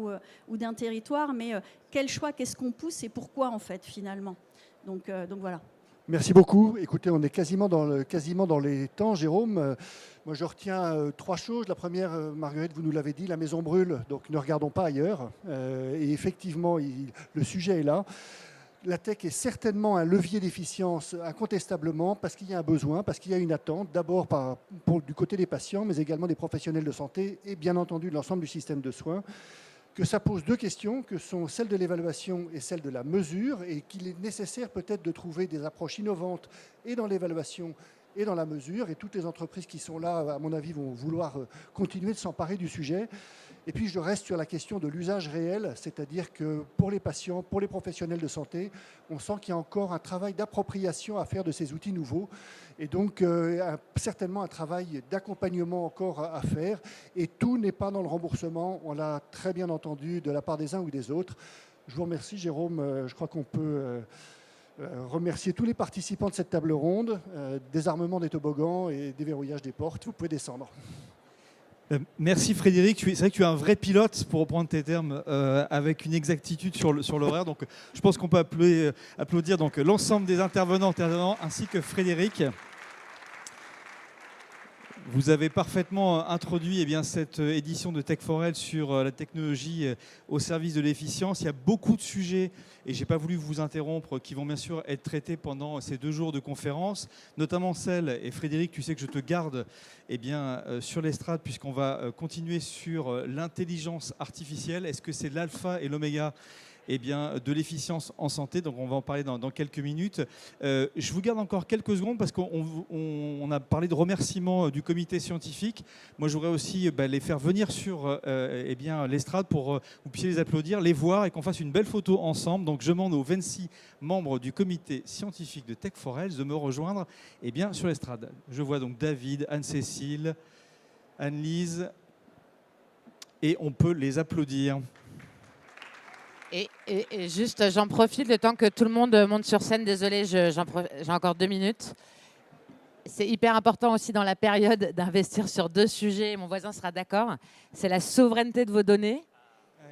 ou d'un territoire, mais quel choix, qu'est-ce qu'on pousse et pourquoi en fait finalement. Donc voilà. Merci beaucoup. Écoutez, on est quasiment dans les temps, Jérôme. Moi, je retiens 3 choses. La première, Marguerite, vous nous l'avez dit, la maison brûle, donc ne regardons pas ailleurs. Et effectivement, le sujet est là. La tech est certainement un levier d'efficience, incontestablement, parce qu'il y a un besoin, parce qu'il y a une attente, d'abord du côté des patients, mais également des professionnels de santé et bien entendu de l'ensemble du système de soins. Que ça pose 2 questions, que sont celles de l'évaluation et celle de la mesure, et qu'il est nécessaire peut-être de trouver des approches innovantes et dans l'évaluation et dans la mesure. Et toutes les entreprises qui sont là, à mon avis, vont vouloir continuer de s'emparer du sujet. Et puis, je reste sur la question de l'usage réel, c'est-à-dire que pour les patients, pour les professionnels de santé, on sent qu'il y a encore un travail d'appropriation à faire de ces outils nouveaux. Et donc, certainement un travail d'accompagnement encore à faire. Et tout n'est pas dans le remboursement, on l'a très bien entendu de la part des uns ou des autres. Je vous remercie, Jérôme. Je crois qu'on peut remercier tous les participants de cette table ronde. Désarmement des toboggans et déverrouillage des portes. Vous pouvez descendre. Merci Frédéric, c'est vrai que tu es un vrai pilote pour reprendre tes termes avec une exactitude sur l'horaire, donc je pense qu'on peut applaudir donc l'ensemble des intervenants ainsi que Frédéric. Vous avez parfaitement introduit cette édition de Tech4Health sur la technologie au service de l'efficience. Il y a beaucoup de sujets, et je n'ai pas voulu vous interrompre, qui vont bien sûr être traités pendant ces 2 jours de conférence, notamment celle, et Frédéric, tu sais que je te garde sur l'estrade, puisqu'on va continuer sur l'intelligence artificielle. Est-ce que c'est l'alpha et l'oméga de l'efficience en santé? Donc on va en parler dans quelques minutes. Je vous garde encore quelques secondes parce qu'on a parlé de remerciements du comité scientifique. Moi, j'aurais aussi les faire venir sur l'estrade pour que vous puissiez les applaudir, les voir et qu'on fasse une belle photo ensemble. Donc je demande aux 26 membres du comité scientifique de Tech4Health de me rejoindre sur l'estrade. Je vois donc David, Anne-Cécile, Anne-Lise, et on peut les applaudir. Et Et juste, j'en profite le temps que tout le monde monte sur scène. Désolée, j'ai encore 2 minutes. C'est hyper important aussi dans la période d'investir sur 2 sujets. Mon voisin sera d'accord. C'est la souveraineté de vos données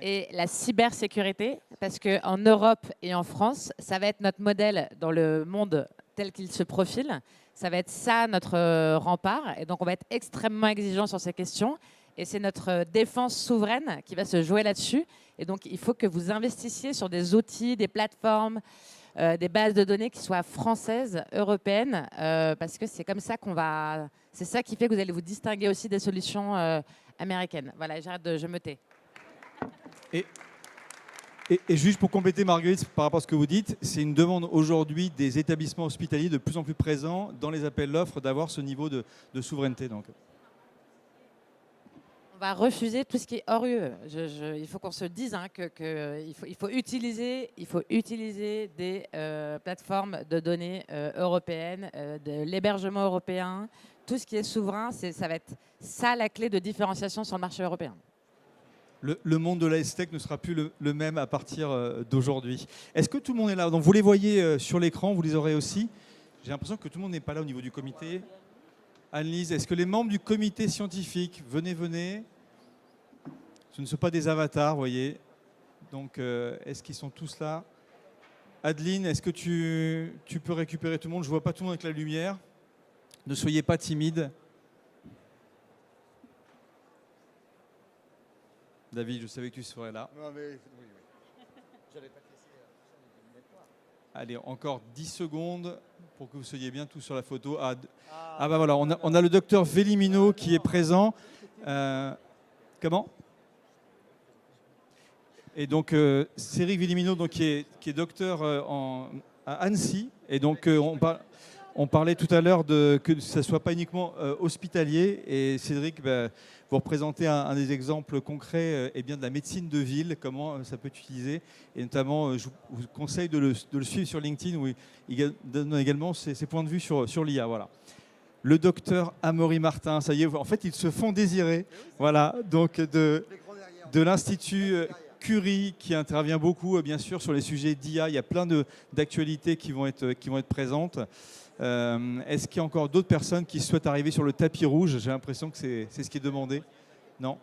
et la cybersécurité. Parce qu'en Europe et en France, ça va être notre modèle dans le monde tel qu'il se profile. Ça va être ça notre rempart. Et donc, on va être extrêmement exigeant sur ces questions. Et c'est notre défense souveraine qui va se jouer là-dessus. Et donc, il faut que vous investissiez sur des outils, des plateformes, des bases de données qui soient françaises, européennes, parce que c'est comme ça qu'on va... C'est ça qui fait que vous allez vous distinguer aussi des solutions américaines. Voilà, je me tais. Et juste pour compléter, Marguerite, par rapport à ce que vous dites, c'est une demande aujourd'hui des établissements hospitaliers de plus en plus présents dans les appels d'offres d'avoir ce niveau de souveraineté. Donc. On va refuser tout ce qui est hors UE. Il faut qu'on se dise qu'il faut utiliser des plateformes de données européennes, de l'hébergement européen. Tout ce qui est souverain, ça va être ça la clé de différenciation sur le marché européen. Le monde de la S-Tech ne sera plus le même à partir d'aujourd'hui. Est-ce que tout le monde est là? Donc vous les voyez sur l'écran, vous les aurez aussi. J'ai l'impression que tout le monde n'est pas là au niveau du comité. Anne-Lise, est-ce que les membres du comité scientifique, venez, ce ne sont pas des avatars, vous voyez. Donc, est-ce qu'ils sont tous là? Adeline, est-ce que tu peux récupérer tout le monde? Je ne vois pas tout le monde avec la lumière. Ne soyez pas timide. David, je savais que tu serais là. Non, mais, oui. Allez, encore 10 secondes pour que vous soyez bien tous sur la photo. Ah bah voilà, on a le docteur Vélimino qui est présent. Comment? Et donc, Céric Vélimino, donc, qui est docteur à Annecy. Et donc, on parlait tout à l'heure que ça ne soit pas uniquement hospitalier. Et Cédric, vous représentez un des exemples concrets de la médecine de ville, comment ça peut être utilisé. Et notamment, je vous conseille de le suivre sur LinkedIn, où il donne également ses points de vue sur l'IA. Voilà. Le docteur Amaury Martin, ça y est, en fait, ils se font désirer. Voilà, donc de l'Institut Curie, qui intervient beaucoup, bien sûr, sur les sujets d'IA. Il y a plein d'actualités qui vont être présentes. Est-ce qu'il y a encore d'autres personnes qui souhaitent arriver sur le tapis rouge? J'ai l'impression que c'est ce qui est demandé. Non?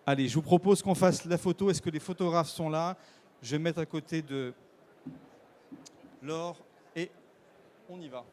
Allez, je vous propose qu'on fasse la photo. Est-ce que les photographes sont là? Je vais me mettre à côté de Laure et on y va.